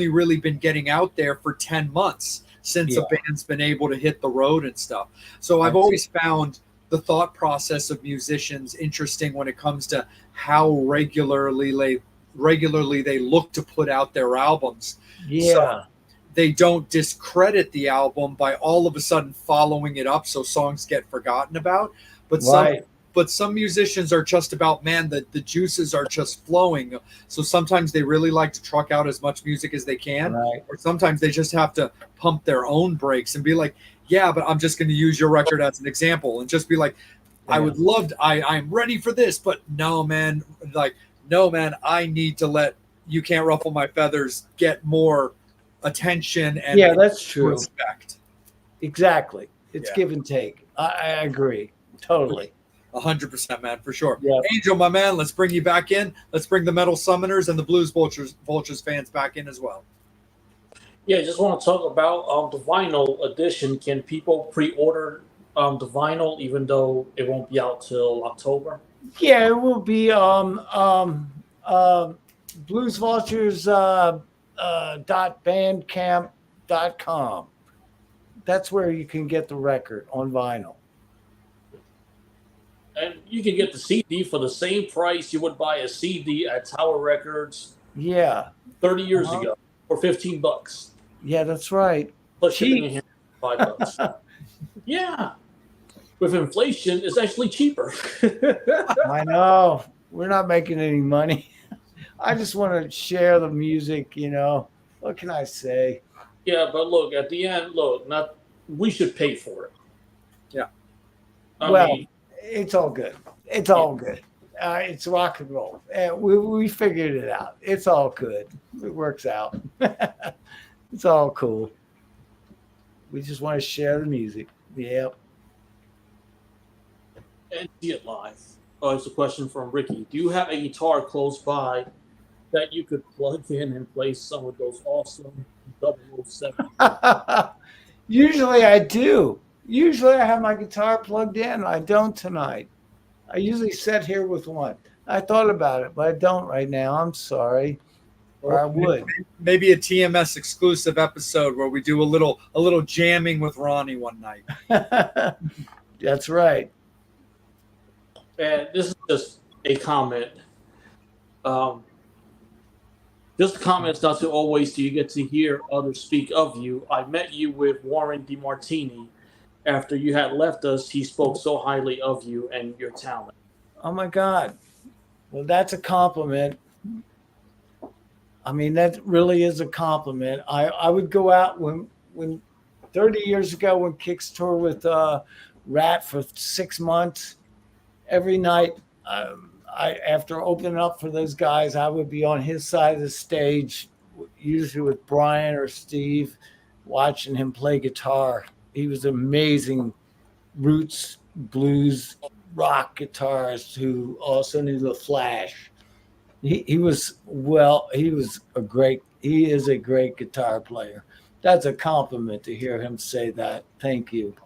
Speaker 1: really been getting out there for 10 months since a band's been able to hit the road and stuff. So I've always found the thought process of musicians interesting when it comes to how regularly they look to put out their albums. So they don't discredit the album by all of a sudden following it up so songs get forgotten about. But but some musicians are just about, man, the juices are just flowing. So sometimes they really like to truck out as much music as they can,
Speaker 2: Right.
Speaker 1: or sometimes they just have to pump their own brakes and be like, yeah, but I'm just going to use your record as an example and just be like, I would love to, I'm ready for this, but no, man, I need to let You Can't Ruffle My Feathers get more attention and
Speaker 2: that's true.
Speaker 1: respect.
Speaker 2: Exactly. It's give and take. I agree. Totally.
Speaker 1: 100%, man, for sure.
Speaker 2: Yeah.
Speaker 1: Angel, my man, let's bring you back in. Let's bring the Metal Summoners and the Blues Vultures fans back in as well.
Speaker 3: Yeah, just want to talk about the vinyl edition. Can people pre-order the vinyl, even though it won't be out till October?
Speaker 2: Yeah, it will be Blues Vultures .bandcamp.com. That's where you can get the record on vinyl.
Speaker 3: And you can get the CD for the same price you would buy a CD at Tower Records.
Speaker 2: Yeah.
Speaker 3: 30 years ago for $15.
Speaker 2: Yeah, that's right.
Speaker 3: Plus shipping and handling, $5. Yeah. With inflation, it's actually cheaper.
Speaker 2: I know. We're not making any money. I just want to share the music, What can I say?
Speaker 3: Yeah, but look, at the end, we should pay for it.
Speaker 1: Yeah.
Speaker 3: I mean,
Speaker 2: it's all good. It's all good. It's rock and roll. We figured it out. It's all good. It works out. It's all cool. We just want to share the music. Yep.
Speaker 3: And see it live. Oh, it's a question from Ricky. Do you have a guitar close by that you could plug in and play some of those awesome 007?
Speaker 2: Usually I do. Usually I have my guitar plugged in. I don't tonight. I usually sit here with one. I thought about it, but I don't right now. I'm sorry. Or I would.
Speaker 1: Maybe a TMS exclusive episode where we do a little jamming with Ronnie one night.
Speaker 2: That's right.
Speaker 3: And this is just a comment. Just comments not to always do you get to hear others speak of you. I met you with Warren DeMartini. After you had left us, he spoke so highly of you and your talent.
Speaker 2: Oh, my God. Well, that's a compliment. I mean, that really is a compliment. I would go out when 30 years ago when Kix toured with Rat for 6 months, every night after opening up for those guys, I would be on his side of the stage, usually with Brian or Steve, watching him play guitar. He was an amazing roots, blues, rock guitarist who also knew the flash. He is a great guitar player. That's a compliment to hear him say that. Thank you.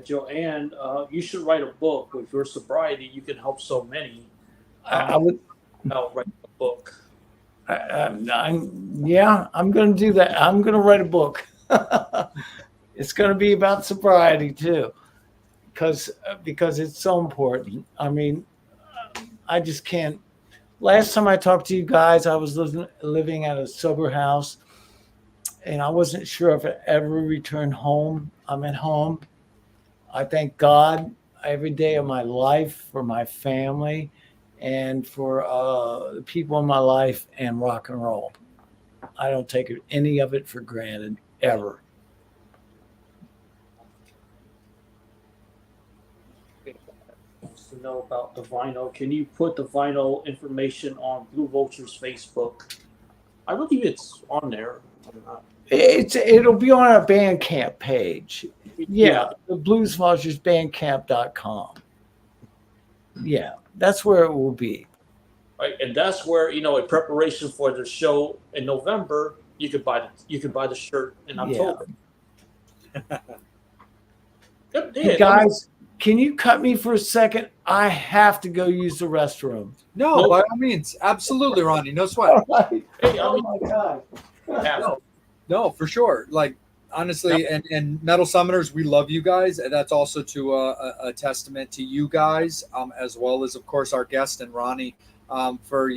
Speaker 3: Joanne, you should write a book. With your sobriety, you can help so many.
Speaker 2: I would.
Speaker 3: I'll write a book.
Speaker 2: I'm going to do that. I'm going to write a book. It's going to be about sobriety too, because it's so important. I mean, I just can't. Last time I talked to you guys, I was living at a sober house, and I wasn't sure if I ever returned home. I'm at home. I thank God every day of my life for my family and for the people in my life and rock and roll. I don't take any of it for granted, ever.
Speaker 3: Wants to know about the vinyl. Can you put the vinyl information on Blue Vulture's Facebook? I believe it's on there.
Speaker 2: It'll be on our Bandcamp page. Yeah, the Blues Vultures Bandcamp.com. Yeah, that's where it will be.
Speaker 3: Right, and that's where in preparation for the show in November, you could buy the shirt in October.
Speaker 2: Yeah. Hey guys, can you cut me for a second? I have to go use the restroom.
Speaker 1: No, by all means, absolutely, Ronnie. No sweat.
Speaker 2: All right. Hey, oh my God.
Speaker 1: No, for sure. Like honestly, and Metal Summoners, we love you guys, and that's also to a testament to you guys, as well as of course our guest and Ronnie, for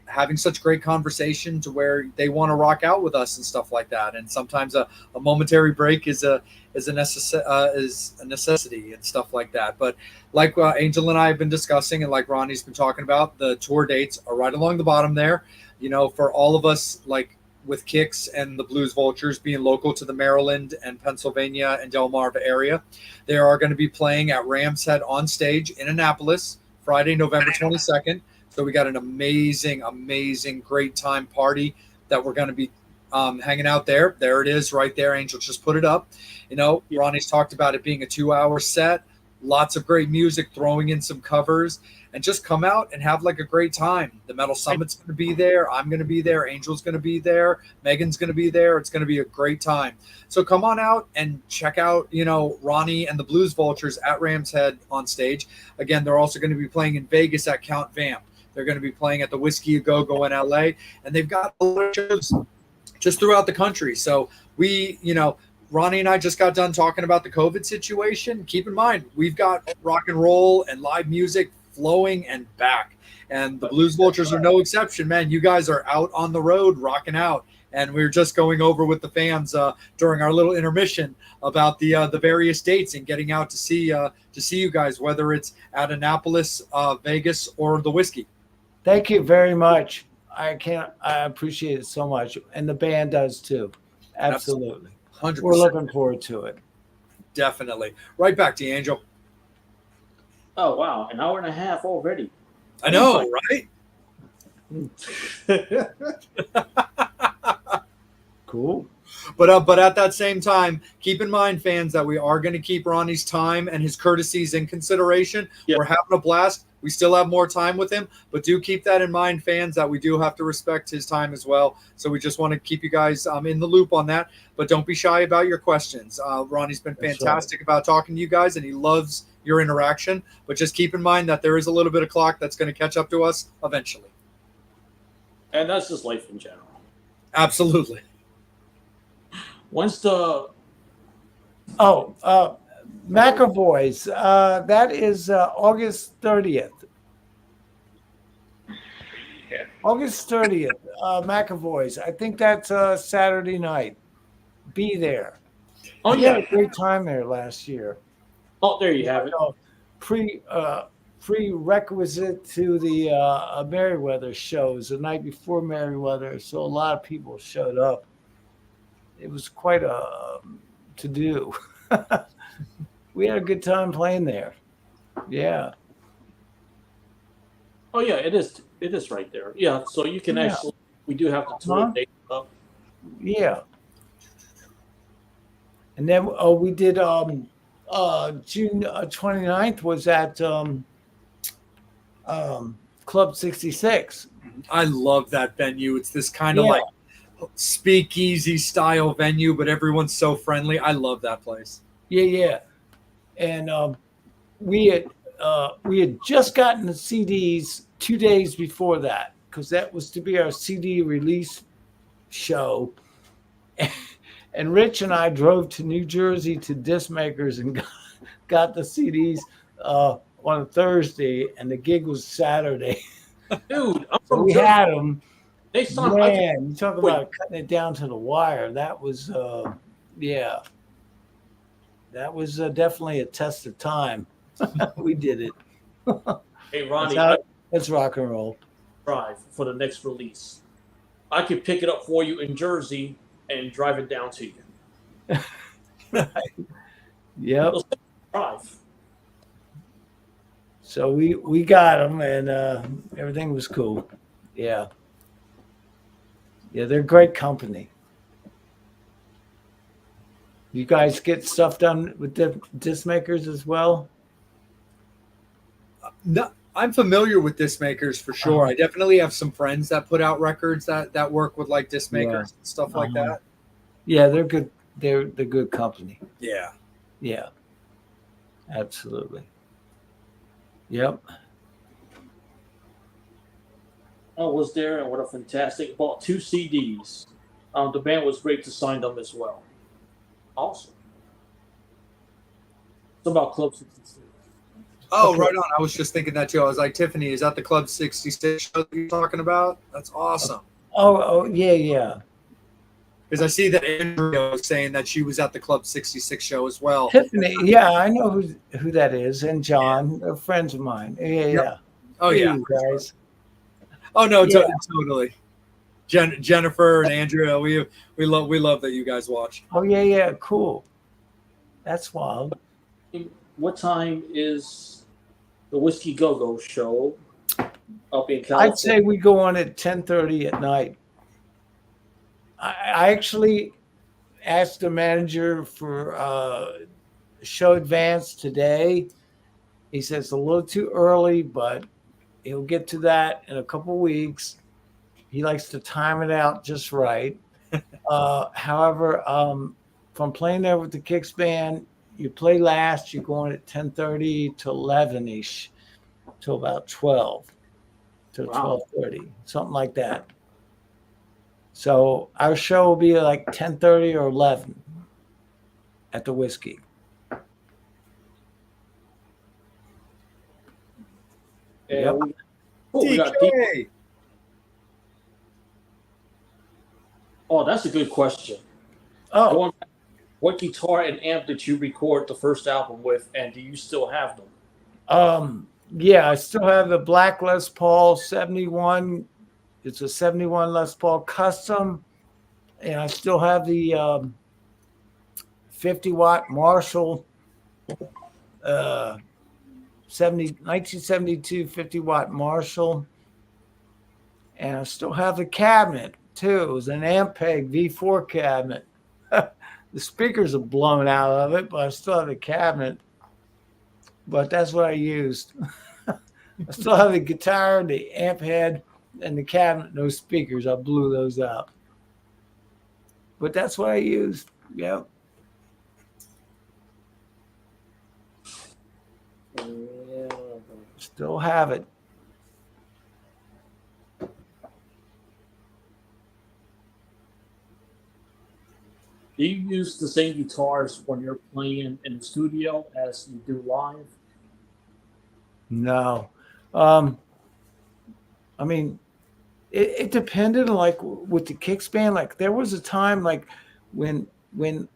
Speaker 1: having such great conversation to where they want to rock out with us and stuff like that. And sometimes a momentary break is a necessity and stuff like that. But like Angel and I have been discussing, and like Ronnie's been talking about, the tour dates are right along the bottom there. You know, for all of us, like with Kicks and the Blues Vultures being local to the Maryland and Pennsylvania and Delmarva area, they are going to be playing at Ram's Head on stage in Annapolis Friday, November 22nd. So we got an amazing, great time party that we're going to be hanging out there. There it is right there. Angel just put it up. You know, Ronnie's talked about it being a 2-hour set, lots of great music, throwing in some covers, and just come out and have like a great time. The Metal Summit's going to be there. I'm going to be there. Angel's going to be there. Megan's going to be there. It's going to be a great time. So come on out and check out, you know, Ronnie and the Blues Vultures at Ram's Head on stage. Again, they're also going to be playing in Vegas at Count Vamp. They're going to be playing at the Whiskey A Go-Go in LA. And they've got a lot of shows just throughout the country. So we, you know, Ronnie and I just got done talking about the COVID situation. Keep in mind, we've got rock and roll and live music flowing and back. And the Blues Vultures are no exception, man. You guys are out on the road rocking out. And we were just going over with the fans during our little intermission about the various dates and getting out to see you guys, whether it's at Annapolis, Vegas, or the Whiskey.
Speaker 2: Thank you very much. I appreciate it so much. And the band does too. Absolutely.
Speaker 1: 100%.
Speaker 2: We're looking forward to it.
Speaker 1: Definitely. Right back to you, Angel.
Speaker 3: Oh, wow. An hour and a half already.
Speaker 1: I know, right?
Speaker 2: Cool.
Speaker 1: But at that same time, keep in mind, fans, that we are going to keep Ronnie's time and his courtesies in consideration. Yep. We're having a blast. We still have more time with him, but do keep that in mind, fans, that we do have to respect his time as well. So we just want to keep you guys in the loop on that, but don't be shy about your questions. Ronnie's been fantastic about talking to you guys, and he loves your interaction, but just keep in mind that there is a little bit of clock that's going to catch up to us eventually.
Speaker 3: And that's just life in general.
Speaker 1: Absolutely.
Speaker 3: When's the...
Speaker 2: McAvoy's, that is August 30th.
Speaker 3: Yeah.
Speaker 2: August 30th, McAvoy's. I think that's Saturday night. Be there.
Speaker 3: Oh,
Speaker 2: we had a great time there last year.
Speaker 3: Oh, there you have it.
Speaker 2: Prerequisite to the Merriweather shows the night before Merriweather, so a lot of people showed up. It was quite a to-do. We had a good time playing there. Yeah.
Speaker 3: Oh yeah, it is. It is right there. Yeah, so you can actually. We do have the tour date up.
Speaker 2: Yeah. And then we did June 29th was at Club 66.
Speaker 1: I love that venue. It's this kind of like speakeasy style venue, but everyone's so friendly. I love that place.
Speaker 2: Yeah. And we had just gotten the CDs 2 days before that, because that was to be our CD release show. And Rich and I drove to New Jersey to disc makers and got the CDs on a Thursday, and the gig was Saturday.
Speaker 3: Dude,
Speaker 2: so we had them.
Speaker 3: They saw.
Speaker 2: Man, you talk about cutting it down to the wire. That was, that was definitely a test of time. We did it.
Speaker 3: Hey, Ronnie,
Speaker 2: let's rock and roll.
Speaker 3: Drive for the next release. I could pick it up for you in Jersey and drive it down to you.
Speaker 2: Yep.
Speaker 3: Drive.
Speaker 2: So we got them, and everything was cool. Yeah. Yeah, they're great company. You guys get stuff done with the disc makers as well?
Speaker 1: No, I'm familiar with disc makers for sure. I definitely have some friends that put out records that work with like disc makers and stuff like that.
Speaker 2: Yeah, they're good. They're good company.
Speaker 1: Yeah.
Speaker 2: Yeah. Absolutely. Yep.
Speaker 3: I was there, and what a fantastic! Bought 2 CDs. The band was great to sign them as well. Awesome. It's about Club 66.
Speaker 1: Oh,
Speaker 2: Okay.
Speaker 1: right on. I was just thinking that too. I was like, Tiffany, is that the Club 66 show that you're talking about? That's awesome.
Speaker 2: Oh, yeah, yeah.
Speaker 1: Because I see that Andrea was saying that she was at the Club 66 show as well.
Speaker 2: Tiffany, yeah, I know who that is, and John, they're friends of mine. Yeah,
Speaker 1: Yep.
Speaker 2: yeah.
Speaker 1: Oh,
Speaker 2: Hey,
Speaker 1: yeah.
Speaker 2: you guys.
Speaker 1: Oh, no,
Speaker 2: Yeah.
Speaker 1: totally. Jennifer and Andrea, we love that you guys watch.
Speaker 2: Oh, yeah, yeah. Cool. That's wild.
Speaker 3: What time is the Whiskey Go Go show up in California?
Speaker 2: I'd say we go on at 10:30 at night. I actually asked the manager for show advance today. He says it's a little too early, but he'll get to that in a couple weeks. He likes to time it out just right. However, from playing there with the Kicks band, you play last, you go on at 10:30 to 11-ish, till about 12, to
Speaker 3: Wow.
Speaker 2: 12:30, something like that. So our show will be like 10:30 or 11 at the Whiskey.
Speaker 3: And
Speaker 2: Yep.
Speaker 3: we got
Speaker 1: DK.
Speaker 3: Oh, that's a good question.
Speaker 2: Oh,
Speaker 3: Going back, what guitar and amp did you record the first album with, and do you still have them?
Speaker 2: yeah, I still have the black Les Paul 71. It's a 71 Les Paul custom. And I still have the 50-watt Marshall 1972 50-watt Marshall. And I still have the cabinet, too. It was an Ampeg V4 cabinet. The speakers are blown out of it, but I still have the cabinet. But that's what I used. I still have the guitar, the amp head, and the cabinet, no speakers. I blew those out. But that's what I used. Yep. Still have it.
Speaker 3: Do you use the same guitars when you're playing in the studio as you do live?
Speaker 2: No. I mean, it depended on like with the Kicks band. Like there was a time like when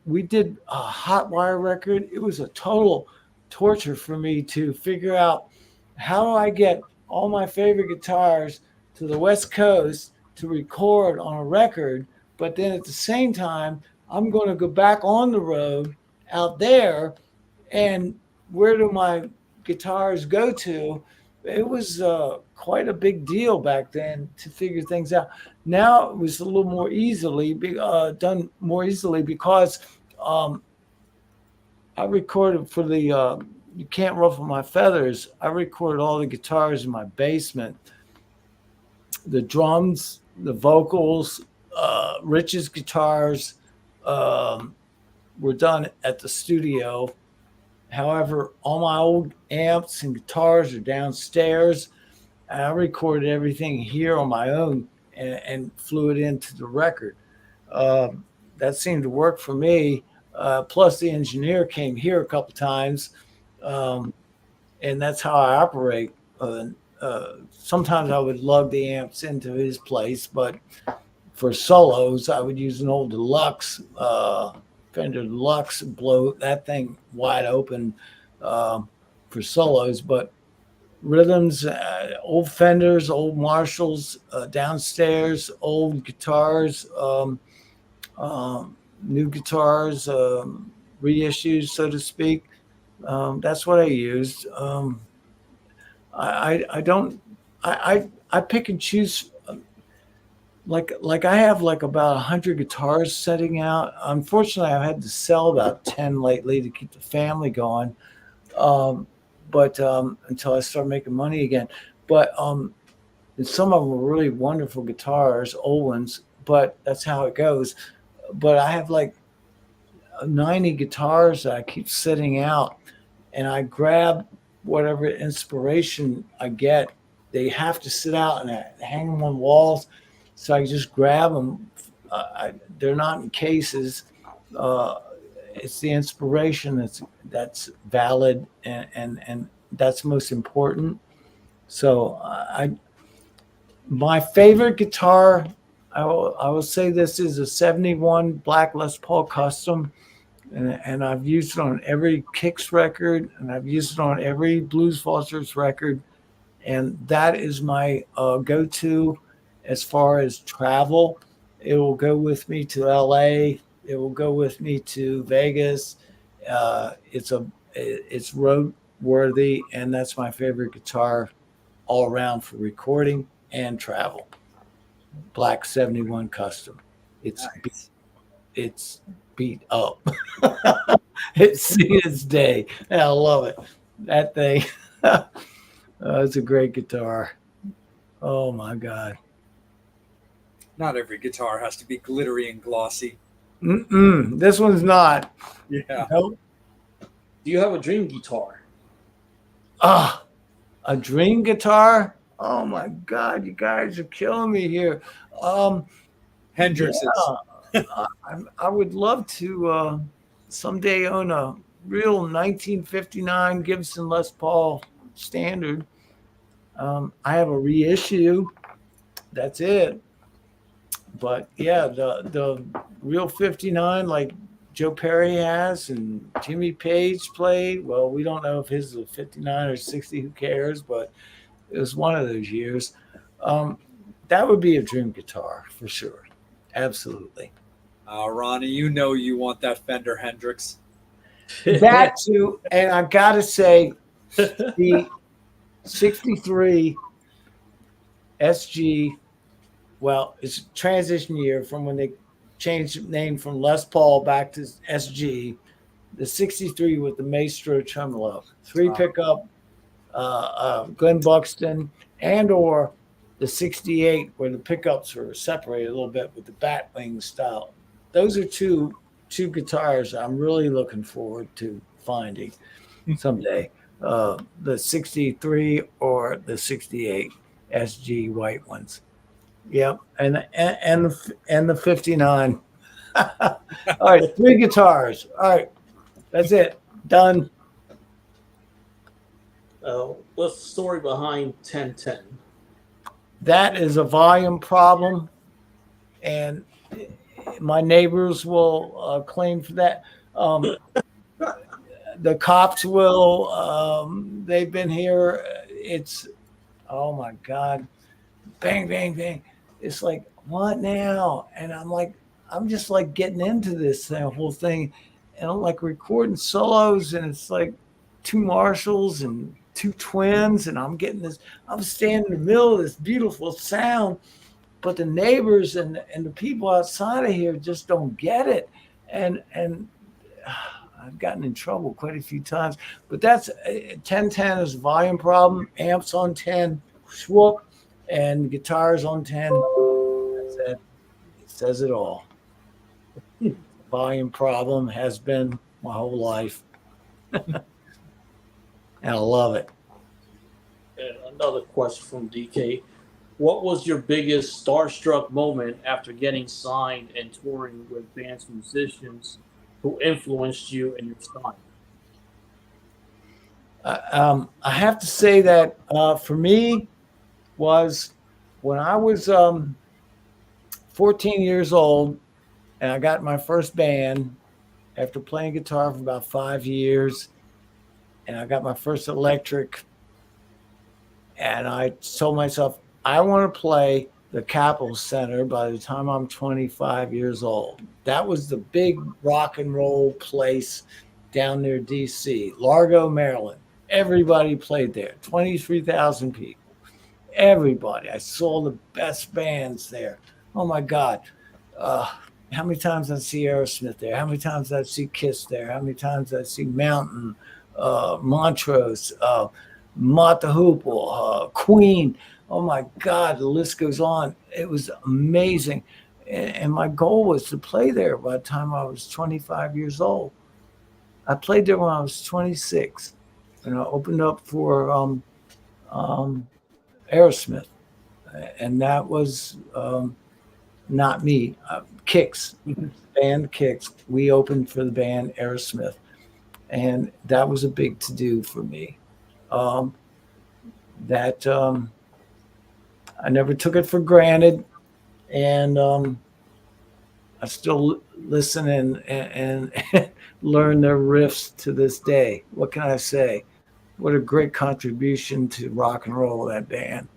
Speaker 2: we did a hotwire record, it was a total torture for me to figure out how do I get all my favorite guitars to the West Coast to record on a record, but then at the same time, I'm going to go back on the road out there, and where do my guitars go to? It was quite a big deal back then to figure things out. Now it was a little more easily done more easily because I recorded for the You Can't Ruffle My Feathers. I recorded all the guitars in my basement, the drums, the vocals, Rich's guitars were done at the studio. However, all my old amps and guitars are downstairs. I recorded everything here on my own and flew it into the record. That seemed to work for me. Plus, the engineer came here a couple times, and that's how I operate. Sometimes I would lug the amps into his place, but for solos, I would use an old deluxe Fender Deluxe, blow that thing wide open for solos. But rhythms, old Fenders, old Marshalls downstairs, old guitars, new guitars, reissues, so to speak. That's what I used. I don't. I pick and choose. Like I have like about 100 guitars setting out. Unfortunately, I've had to sell about 10 lately to keep the family going. But until I start making money again. But and some of them are really wonderful guitars, old ones. But that's how it goes. But I have like 90 guitars that I keep sitting out, and I grab whatever inspiration I get. They have to sit out and I hang them on walls. So I just grab them. They're not in cases. It's the inspiration that's valid, and that's most important. So my favorite guitar, I will say this is a 71 Black Les Paul Custom. And I've used it on every Kicks record, and I've used it on every Blues Foster's record. And that is my go-to as far as travel. It will go with me to LA. It will go with me to Vegas. It's road worthy, and that's my favorite guitar all around for recording and travel. Black 71 Custom.
Speaker 1: Nice.
Speaker 2: It's beat up. It's seen its day. And I love it. That thing. It's a great guitar. Oh my God.
Speaker 1: Not every guitar has to be glittery and glossy.
Speaker 2: This one's not.
Speaker 1: Yeah.
Speaker 2: Nope.
Speaker 3: Do you have a dream guitar?
Speaker 2: A dream guitar? Oh my God, you guys are killing me here.
Speaker 1: Hendrix's.
Speaker 2: Yeah, I would love to someday own a real 1959 Gibson Les Paul standard. I have a reissue. That's it. But yeah, the real 59 like Joe Perry has and Jimmy Page played. Well, we don't know if his is a 59 or 60. Who cares? But it was one of those years. That would be a dream guitar for sure. Absolutely.
Speaker 1: Ronnie, you know you want that Fender Hendrix.
Speaker 2: That too. And I've got to say, the 63 SG, well, it's a transition year from when they changed the name from Les Paul back to SG. The 63 with the Maestro tremolo, 3 pickup, Glenn Buxton, and or the 68 where the pickups were separated a little bit with the Batwing style. Those are two guitars I'm really looking forward to finding someday. The 63 or the 68 SG white ones. Yep, and the 59. All right, 3 guitars. All right, that's it. Done.
Speaker 3: What's the story behind 1010?
Speaker 2: That is a volume problem, and my neighbors will claim for that. The cops will. They've been here. It's, oh my God, bang, bang, bang. It's like, what now? And I'm just like getting into this whole thing, and I'm like recording solos, and it's like 2 Marshalls and 2 twins, and I'm standing in the middle of this beautiful sound, but the neighbors and the people outside of here just don't get it. And I've gotten in trouble quite a few times, but that's 1010 is a volume problem. Amps on 10, swoop, and guitars on 10. That's it. It says it all. Volume problem has been my whole life. And I love it.
Speaker 3: And another question from DK. What was your biggest starstruck moment after getting signed and touring with bands and musicians who influenced you in your style?
Speaker 2: I have to say that for me was when I was 14 years old and I got my first band after playing guitar for about 5 years, and I got my first electric, and I told myself, I want to play the Capitol Center by the time I'm 25 years old. That was the big rock and roll place down near DC, Largo, Maryland. Everybody played there, 23,000 people. Everybody. I saw the best bands there. Oh my God. How many times did I see Aerosmith there? How many times did I see Kiss there? How many times did I see Mountain, Montrose, Mott the Hoople, Queen? Oh my God, the list goes on. It was amazing. And my goal was to play there by the time I was 25 years old. I played there when I was 26, and I opened up for Aerosmith. And that was not me. Kicks, band Kicks. We opened for the band Aerosmith. And that was a big to-do for me. that I never took it for granted, and I still listen and learn their riffs to this day. What can I say? What a great contribution to rock and roll, that band.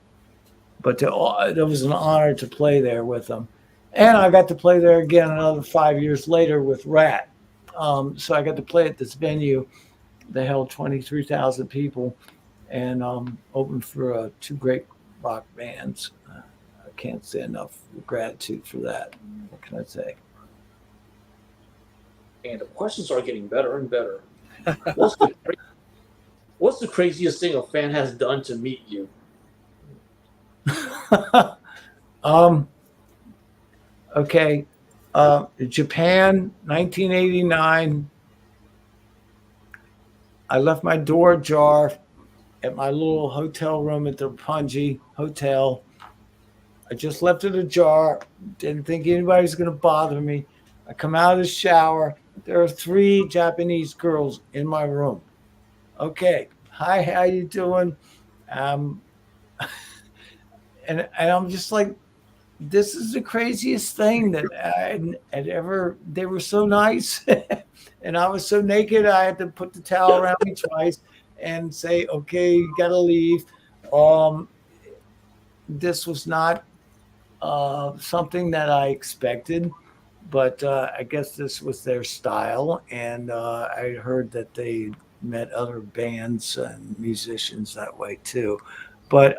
Speaker 2: But it was an honor to play there with them. And I got to play there again another 5 years later with Rat. So I got to play at this venue that held 23,000 people and opened for two great rock bands. I can't say enough gratitude for that. What can I say?
Speaker 3: And the questions are getting better and better. What's the craziest thing a fan has done to meet you?
Speaker 2: Okay. Japan, 1989. I left my door ajar at my little hotel room at the Roppongi Hotel. I just left it ajar. Didn't think anybody was going to bother me. I come out of the shower. There are 3 Japanese girls in my room. Okay. Hi, how you doing? And I'm just like, this is the craziest thing that I had ever. They were so nice, and I was so naked. I had to put the towel around me twice and say, "Okay, you got to leave." This was not something that I expected, but I guess this was their style, and I heard that they met other bands and musicians that way too. But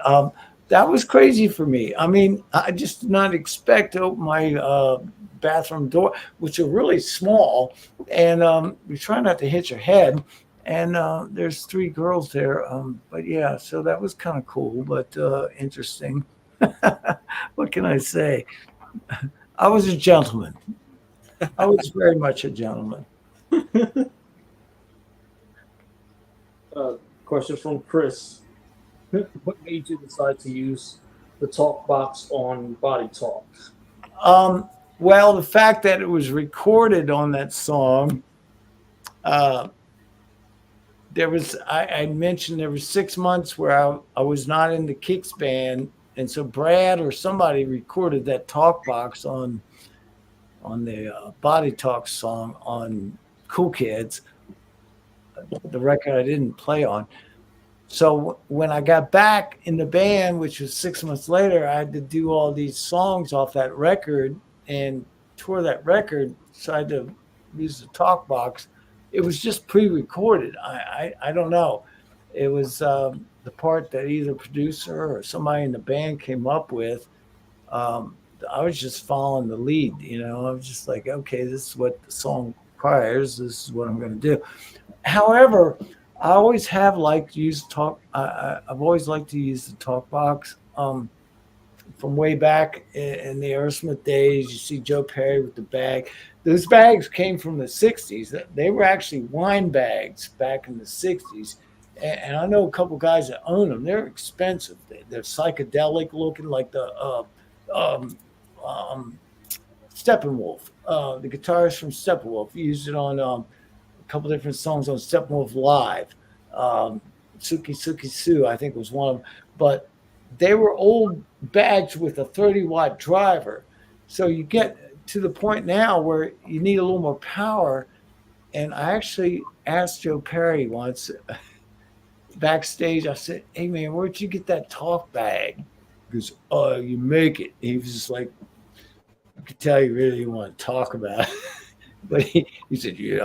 Speaker 2: that was crazy for me. I mean, I just did not expect to open my bathroom door, which are really small, and you try not to hit your head. And there's 3 girls there. But yeah, so that was kind of cool, but interesting. What can I say? I was a gentleman. I was very much a gentleman.
Speaker 3: Question from Chris. What made you decide to use the talk box on Body Talk?
Speaker 2: Well, the fact that it was recorded on that song, there was, I mentioned there was 6 months where I was not in the Kicks band. And so Brad or somebody recorded that talk box on the Body Talk song on Cool Kids, the record I didn't play on. So when I got back in the band, which was 6 months later, I had to do all these songs off that record and tour that record. So I had to use the talk box. It was just pre-recorded. I don't know. It was the part that either producer or somebody in the band came up with. I was just following the lead, I was just like, okay, this is what the song requires. This is what I'm going to do. However, I always have liked to use talk. I've always liked to use the talk box. From way back in the Aerosmith days, you see Joe Perry with the bag. Those bags came from the 60s. They were actually wine bags back in the 60s. And I know a couple guys that own them. They're expensive. They're psychedelic looking, like the Steppenwolf. The guitarist from Steppenwolf used it on a couple different songs on Steppenwolf Live. Suki Suki Sue, I think, was one of them. But they were old bags with a 30-watt driver. So you get to the point now where you need a little more power. And I actually asked Joe Perry once backstage, I said, hey, man, where'd you get that talk bag? He goes, oh, you make it. He was just like, I could tell you really didn't want to talk about it. But he said, you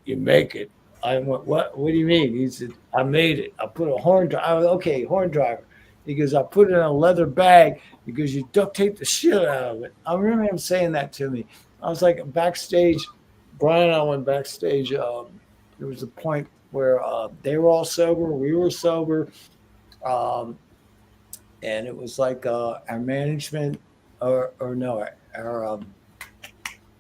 Speaker 2: make it. I went, what do you mean? He said, I made it. I put a horn driver. I was, okay, horn driver. He goes, I put it in a leather bag because you duct tape the shit out of it. I remember him saying that to me. I was like backstage. Brian and I went backstage. There was a point where they were all sober. We were sober. And it was like our management our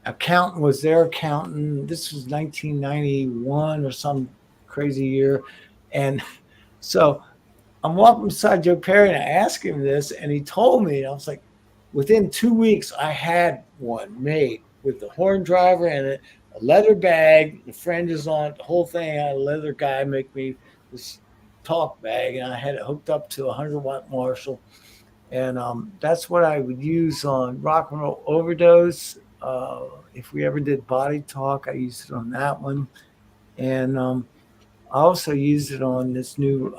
Speaker 2: accountant was their accountant. This was 1991 or some crazy year. And so I'm walking beside Joe Perry and I asked him this and he told me, and I was like, within 2 weeks, I had one made with the horn driver and a leather bag. The fringes on it, the whole thing. I had a leather guy make me this talk bag, and I had it hooked up to a 100-watt Marshall. And that's what I would use on Rock and Roll Overdose. If we ever did Body Talk, I used it on that one. And I also used it on this new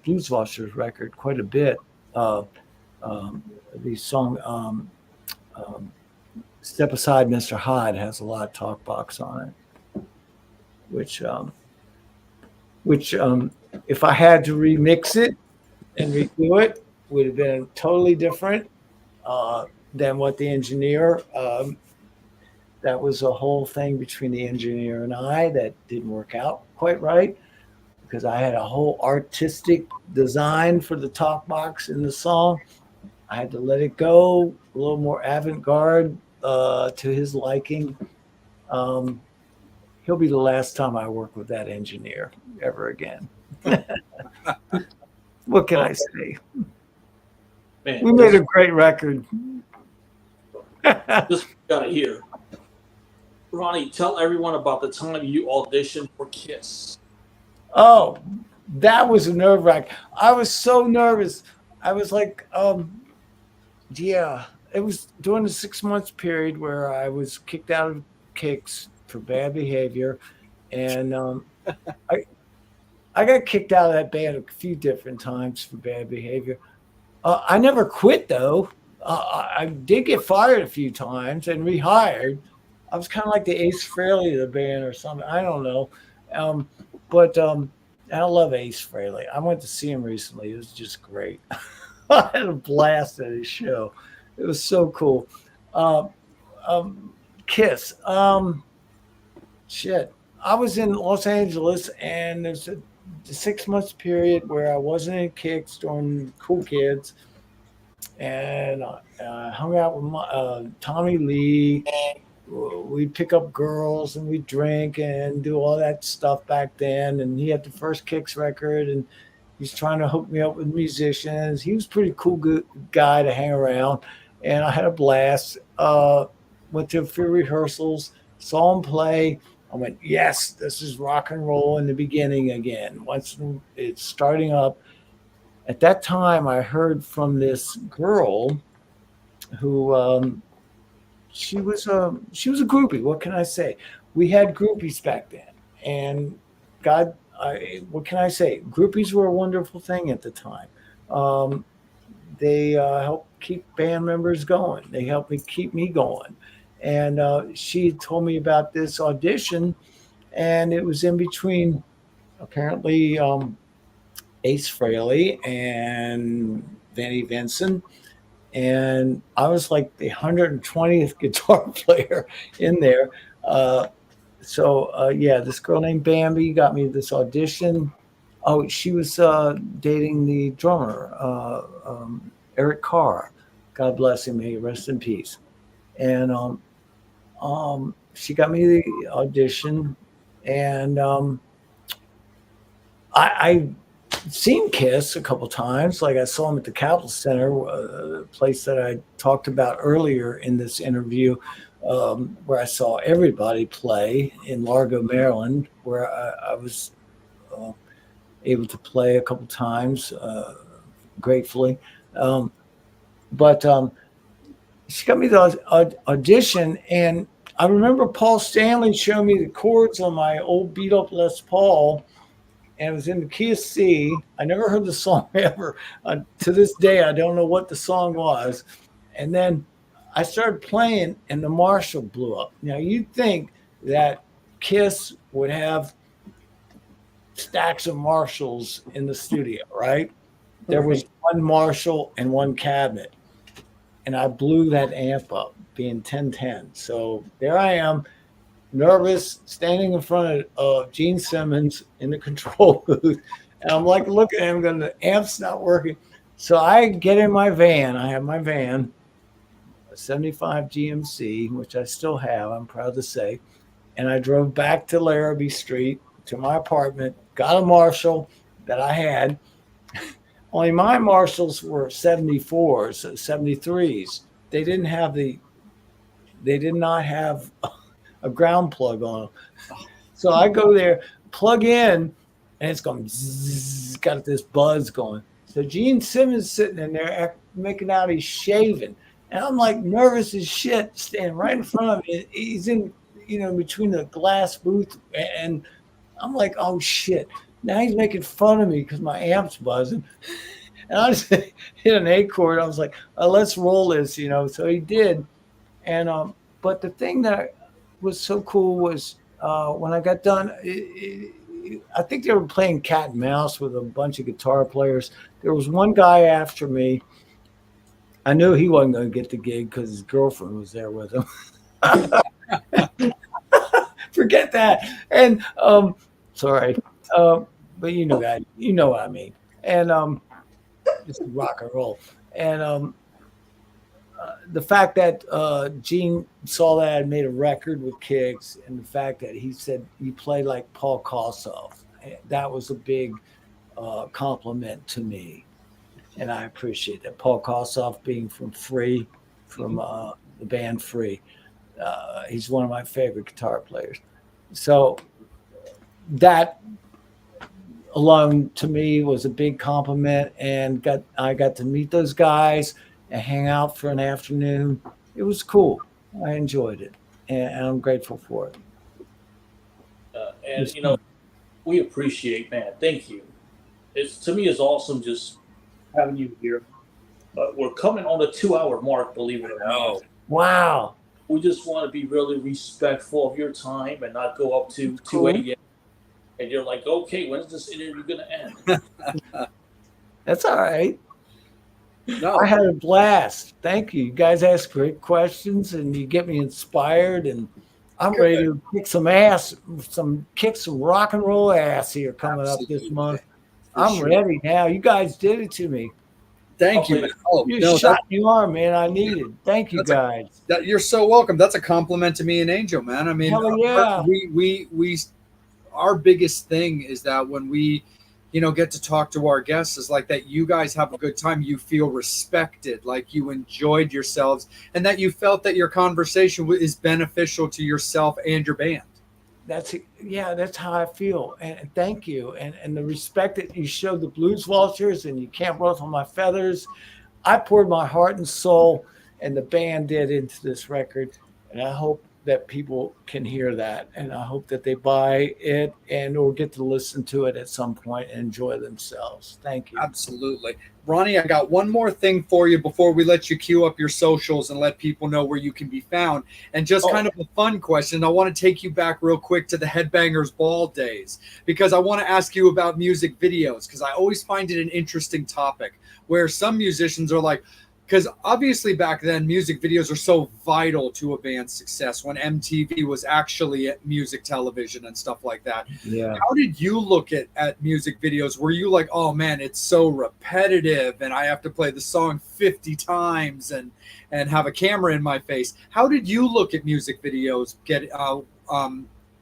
Speaker 2: Blues Washers record quite a bit. The song Step Aside, Mr. Hyde has a lot of talk box on it, which if I had to remix it and redo it, would have been totally different than what the engineer. That was a whole thing between the engineer and I that didn't work out quite right, because I had a whole artistic design for the talk box in the song. I had to let it go a little more avant-garde to his liking. He'll be the last time I work with that engineer ever again. What can I say?
Speaker 3: Man,
Speaker 2: We made a great record.
Speaker 3: This got to hear. Ronnie, tell everyone about the time you auditioned for Kiss.
Speaker 2: Oh, that was a nerve wrack. I was so nervous. I was like, yeah, it was during the 6 months period where I was kicked out of Kicks for bad behavior. And I got kicked out of that band a few different times for bad behavior. I never quit, though. I did get fired a few times and rehired. I was kind of like the Ace Frehley of the band or something. I don't know. But I love Ace Frehley. I went to see him recently. It was just great. I had a blast at his show. It was so cool. Kiss. Shit. I was in Los Angeles, and there's a 6 months period where I wasn't in Kicks during Cool Kids, and I hung out with Tommy Lee. We'd pick up girls and we'd drink and do all that stuff back then. And he had the first Kicks record, and he's trying to hook me up with musicians. He was a pretty cool guy to hang around, and I had a blast. Went to a few rehearsals, saw him play. I went, yes, this is rock and roll in the beginning again. Once it's starting up. At that time, I heard from this girl who she was a groupie. What can I say? We had groupies back then, and what can I say? Groupies were a wonderful thing at the time. They helped keep band members going. They helped me keep me going. And she told me about this audition, and it was in between apparently Ace Frehley and Vinnie Vincent. And I was like the 120th guitar player in there. Yeah, this girl named Bambi got me this audition. Oh, she was dating the drummer, Eric Carr. God bless him. May he rest in peace. And she got me the audition, and I seen Kiss a couple times. Like I saw him at the Capitol Center, a place that I talked about earlier in this interview, where I saw everybody play in Largo, Maryland, where I was able to play a couple times, gratefully. But she got me the audition, and I remember Paul Stanley showing me the chords on my old beat up Les Paul, and it was in the key of C. I never heard the song ever. To this day, I don't know what the song was. And then I started playing, and the Marshall blew up. Now, you'd think that Kiss would have stacks of Marshalls in the studio, right? There was one Marshall and one cabinet. And I blew that amp up, being 1010. So there I am, nervous, standing in front of Gene Simmons in the control booth. And I'm like looking at him going, the amp's not working. So I get in my van. I have my van, a 75 GMC, which I still have, I'm proud to say. And I drove back to Larrabee Street to my apartment, got a Marshall that I had. Only my Marshalls were 74s, 73s. They did not have a ground plug on them. So I go there, plug in, and it's going zzz, got this buzz going. So Gene Simmons sitting in there making out he's shaving, and I'm like nervous as shit, standing right in front of me. He's in, between the glass booth, and I'm like, oh shit! Now he's making fun of me because my amp's buzzing, and I just hit an A chord. I was like, let's roll this, So he did, and but the thing that was so cool was when I got done. I think they were playing cat and mouse with a bunch of guitar players. There was one guy after me. I knew he wasn't going to get the gig because his girlfriend was there with him. Forget that. And sorry, but you know what I mean. And just rock and roll. And the fact that Gene saw that I made a record with Kicks, and the fact that he said you play like Paul Kossoff, that was a big compliment to me, and I appreciate that. Paul Kossoff being from the band Free, he's one of my favorite guitar players. So that alone to me was a big compliment, and I got to meet those guys and hang out for an afternoon. It was cool. I enjoyed it, and I'm grateful for it.
Speaker 3: And we appreciate, man. Thank you. To me, it's awesome just having you here. We're coming on the 2-hour mark, believe it or not.
Speaker 2: Wow.
Speaker 3: We just want to be really respectful of your time and not go up to 2 a.m. And you're like, okay, when's this interview going to end?
Speaker 2: That's all right.
Speaker 1: No.
Speaker 2: I had a blast. Thank you. You guys ask great questions, and you get me inspired, and I'm ready to kick some ass, kick some rock and roll ass here coming up this month. I'm ready now. You guys did it to me.
Speaker 1: Thank you.
Speaker 2: You shot in the arm, man. I need it. Thank you, guys.
Speaker 1: You're so welcome. That's a compliment to me and Angel, man. I mean,
Speaker 2: hell yeah.
Speaker 1: we our biggest thing is that when we get to talk to our guests is like that you guys have a good time, you feel respected, like you enjoyed yourselves, and that you felt that your conversation is beneficial to yourself and your band.
Speaker 2: That's how I feel. And thank you. And the respect that you showed the Blues Vultures, and you can't ruffle my feathers. I poured my heart and soul, and the band did, into this record. And I hope that people can hear that, and I hope that they buy it or get to listen to it at some point and enjoy themselves. Thank you.
Speaker 1: Absolutely. Ronnie, I got one more thing for you before we let you queue up your socials and let people know where you can be found. And just kind of a fun question. I want to take you back real quick to the Headbangers Ball days, because I want to ask you about music videos, because I always find it an interesting topic where some musicians are like, because obviously back then music videos are so vital to a band's success when MTV was actually at music television and stuff like that.
Speaker 2: Yeah.
Speaker 1: How did you look at music videos? Were you like, oh man, it's so repetitive and I have to play the song 50 times and have a camera in my face? How did you look at music videos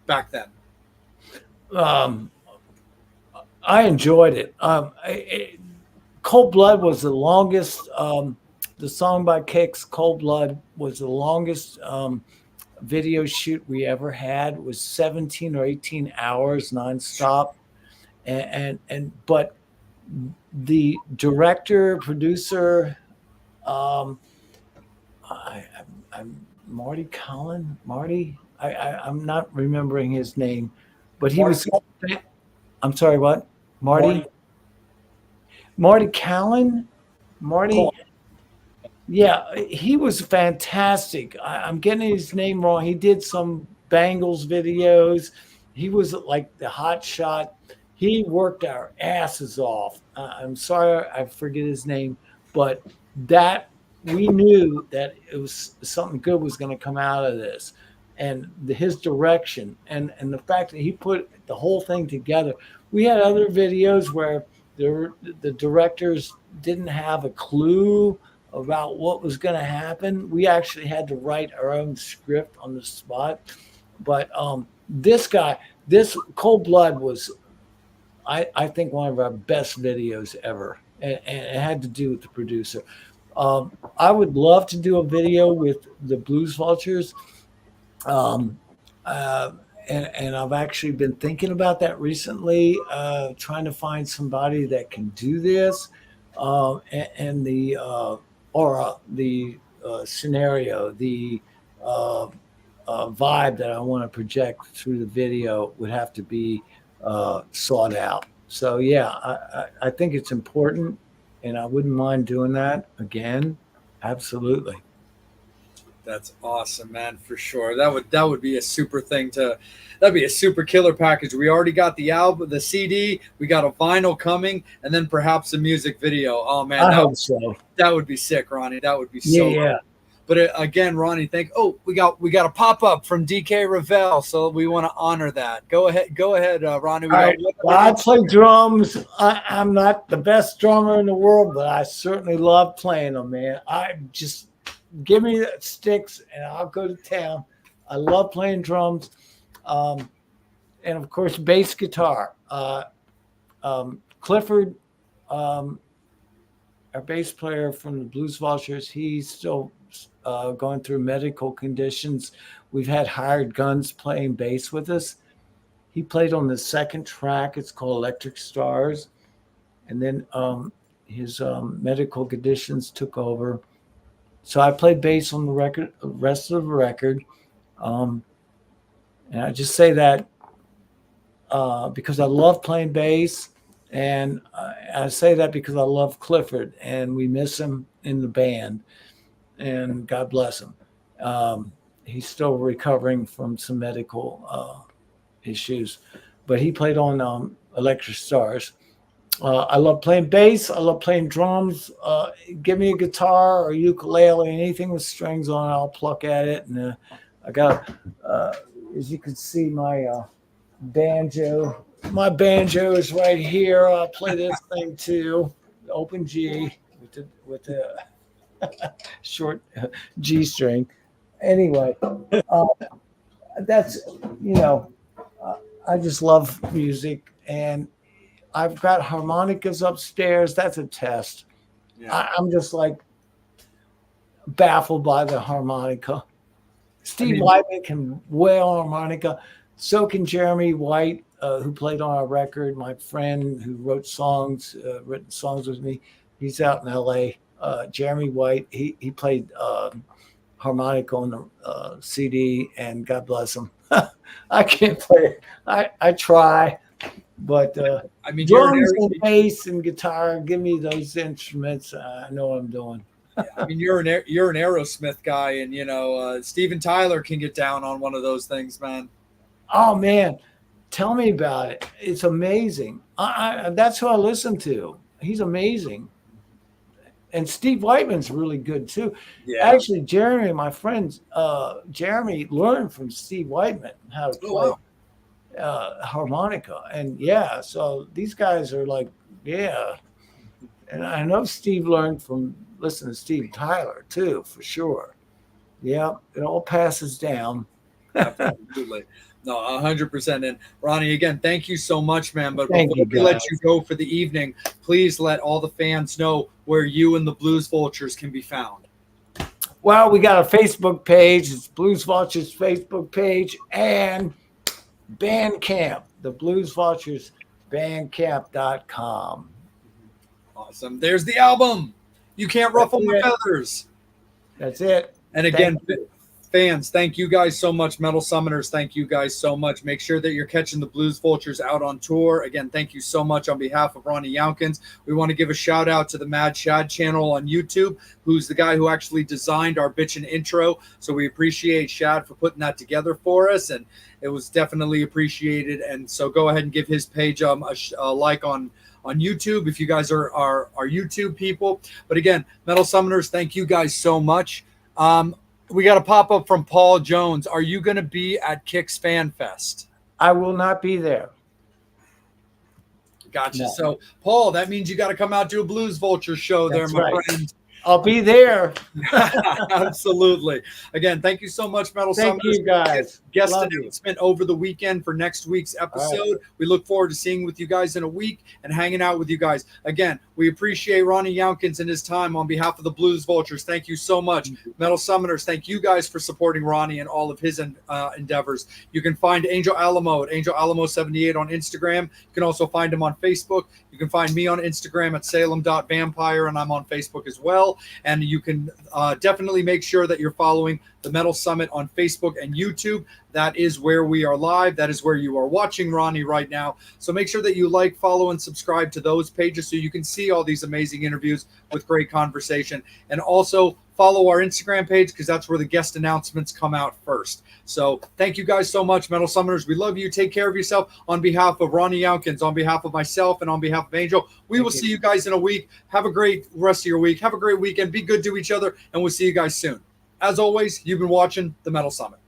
Speaker 1: back then?
Speaker 2: I enjoyed it. Cold Blood was the longest. The song by Kicks, Cold Blood, was the longest video shoot we ever had. It was 17 or 18 hours nonstop. But the director, producer, I'm Marty Collin. I'm not remembering his name, but he was. I'm sorry, what? Marty Collin? Marty. Yeah, he was fantastic. I'm getting his name wrong. He did some Bangles videos. He was like the hot shot. He worked our asses off. I'm sorry, I forget his name, but that we knew that it was something good was going to come out of this, and his direction and the fact that he put the whole thing together. We had other videos where the directors didn't have a clue about what was going to happen. We actually had to write our own script on the spot. But this Cold Blood was, I think, one of our best videos ever. And it had to do with the producer. I would love to do a video with the Blues Vultures. and I've actually been thinking about that recently, trying to find somebody that can do this, and the aura, the scenario, the vibe that I want to project through the video would have to be sought out. So yeah, I think it's important, and I wouldn't mind doing that again. Absolutely.
Speaker 1: That's awesome, man, for sure. That would be a super thing that'd be a super killer package. We already got the album, the CD, we got a vinyl coming, and then perhaps a music video. Oh man,
Speaker 2: I hope so.
Speaker 1: That would be sick, Ronnie. That would be so
Speaker 2: yeah.
Speaker 1: cool. But again, Ronnie, we got a pop up from DK Ravel, so we want to honor that. Go ahead, Ronnie.
Speaker 2: Well, I play drums. I'm not the best drummer in the world, but I certainly love playing them, man. I just give me the sticks and I'll go to town. I love playing drums, and of course bass guitar. Clifford, our bass player from the Blues Vultures, he's still going through medical conditions. We've had hired guns playing bass with us. He played on the second track. It's called Electric Stars. And then his medical conditions took over. So I played bass on the rest of the record. And I just say that because I love playing bass. And I say that because I love Clifford and we miss him in the band. And God bless him. He's still recovering from some medical issues, but he played on Electric Stars. I love playing bass. I love playing drums. Give me a guitar or ukulele, anything with strings on it, I'll pluck at it. And I got, as you can see, my banjo. My banjo is right here. I'll play this thing too, open G with the short G string. Anyway, that's, I just love music, and I've got harmonicas upstairs. That's a test. Yeah. I'm just like baffled by the harmonica. Steve Whiteman can wail harmonica. So can Jeremy White, who played on our record, my friend who wrote songs, written songs with me. He's out in L.A. Jeremy White, he played harmonica on the CD, and God bless him. I can't play it. I try, but drums and bass and guitar, give me those instruments. I know what I'm doing.
Speaker 1: Yeah, you're an Aerosmith guy, and Steven Tyler can get down on one of those things, man.
Speaker 2: Oh man, tell me about it. It's amazing. That's who I listen to. He's amazing. And Steve Whiteman's really good too. Yeah. Actually, Jeremy, my friend, Jeremy learned from Steve Whiteman how to play harmonica. And yeah, so these guys are like, yeah. And I know Steve learned from listening to Steve Tyler too, for sure. Yeah, it all passes down.
Speaker 1: Absolutely. No, 100%. And Ronnie, again, thank you so much, man. But before we let you go for the evening, please let all the fans know where you and the Blues Vultures can be found.
Speaker 2: Well, we got a Facebook page. It's Blues Vultures Facebook page, and Bandcamp, the Blues Vultures Bandcamp.com.
Speaker 1: Awesome. There's the album. You Can't Ruffle My Feathers.
Speaker 2: That's it.
Speaker 1: And again, fans, thank you guys so much. Metal Summoners, thank you guys so much. Make sure that you're catching the Blues Vultures out on tour. Again, thank you so much on behalf of Ronnie Younkins. We want to give a shout out to the Mad Shad channel on YouTube, who's the guy who actually designed our bitchin' intro. So we appreciate Shad for putting that together for us, and it was definitely appreciated. And so go ahead and give his page a like on YouTube if you guys are YouTube people. But again, Metal Summoners, thank you guys so much. We got a pop-up from Paul Jones. Are you going to be at Kicks Fan Fest?
Speaker 2: I will not be there.
Speaker 1: Gotcha. No. So, Paul, that means you got to come out to a Blues Vulture show. That's there, my friend.
Speaker 2: I'll be there.
Speaker 1: Absolutely. Again, thank you so much, Metal
Speaker 2: Thank
Speaker 1: Summoners.
Speaker 2: you, guys.
Speaker 1: Guest
Speaker 2: Love you.
Speaker 1: announcement over the weekend for next week's episode.
Speaker 2: All right.
Speaker 1: We look forward to seeing with you guys in a week and hanging out with you guys. Again, we appreciate Ronnie Younkins and his time on behalf of the Blues Vultures. Thank you so much. Metal Summoners, thank you guys for supporting Ronnie and all of his endeavors. You can find Angel Alamo at Angel Alamo 78 on Instagram. You can also find him on Facebook. You can find me on Instagram at Salem.vampire, and I'm on Facebook as well. And you can definitely make sure that you're following the Metal Summit on Facebook and YouTube. That is where we are live. That is where you are watching Ronnie right now. So make sure that you like, follow, and subscribe to those pages so you can see all these amazing interviews with great conversation. And also follow our Instagram page because that's where the guest announcements come out first. So thank you guys so much, Metal Summoners. We love you. Take care of yourself. On behalf of Ronnie Younkins, on behalf of myself, and on behalf of Angel, we will see you guys in a week. Have a great rest of your week. Have a great weekend. Be good to each other, and we'll see you guys soon. As always, you've been watching the Metal Summit.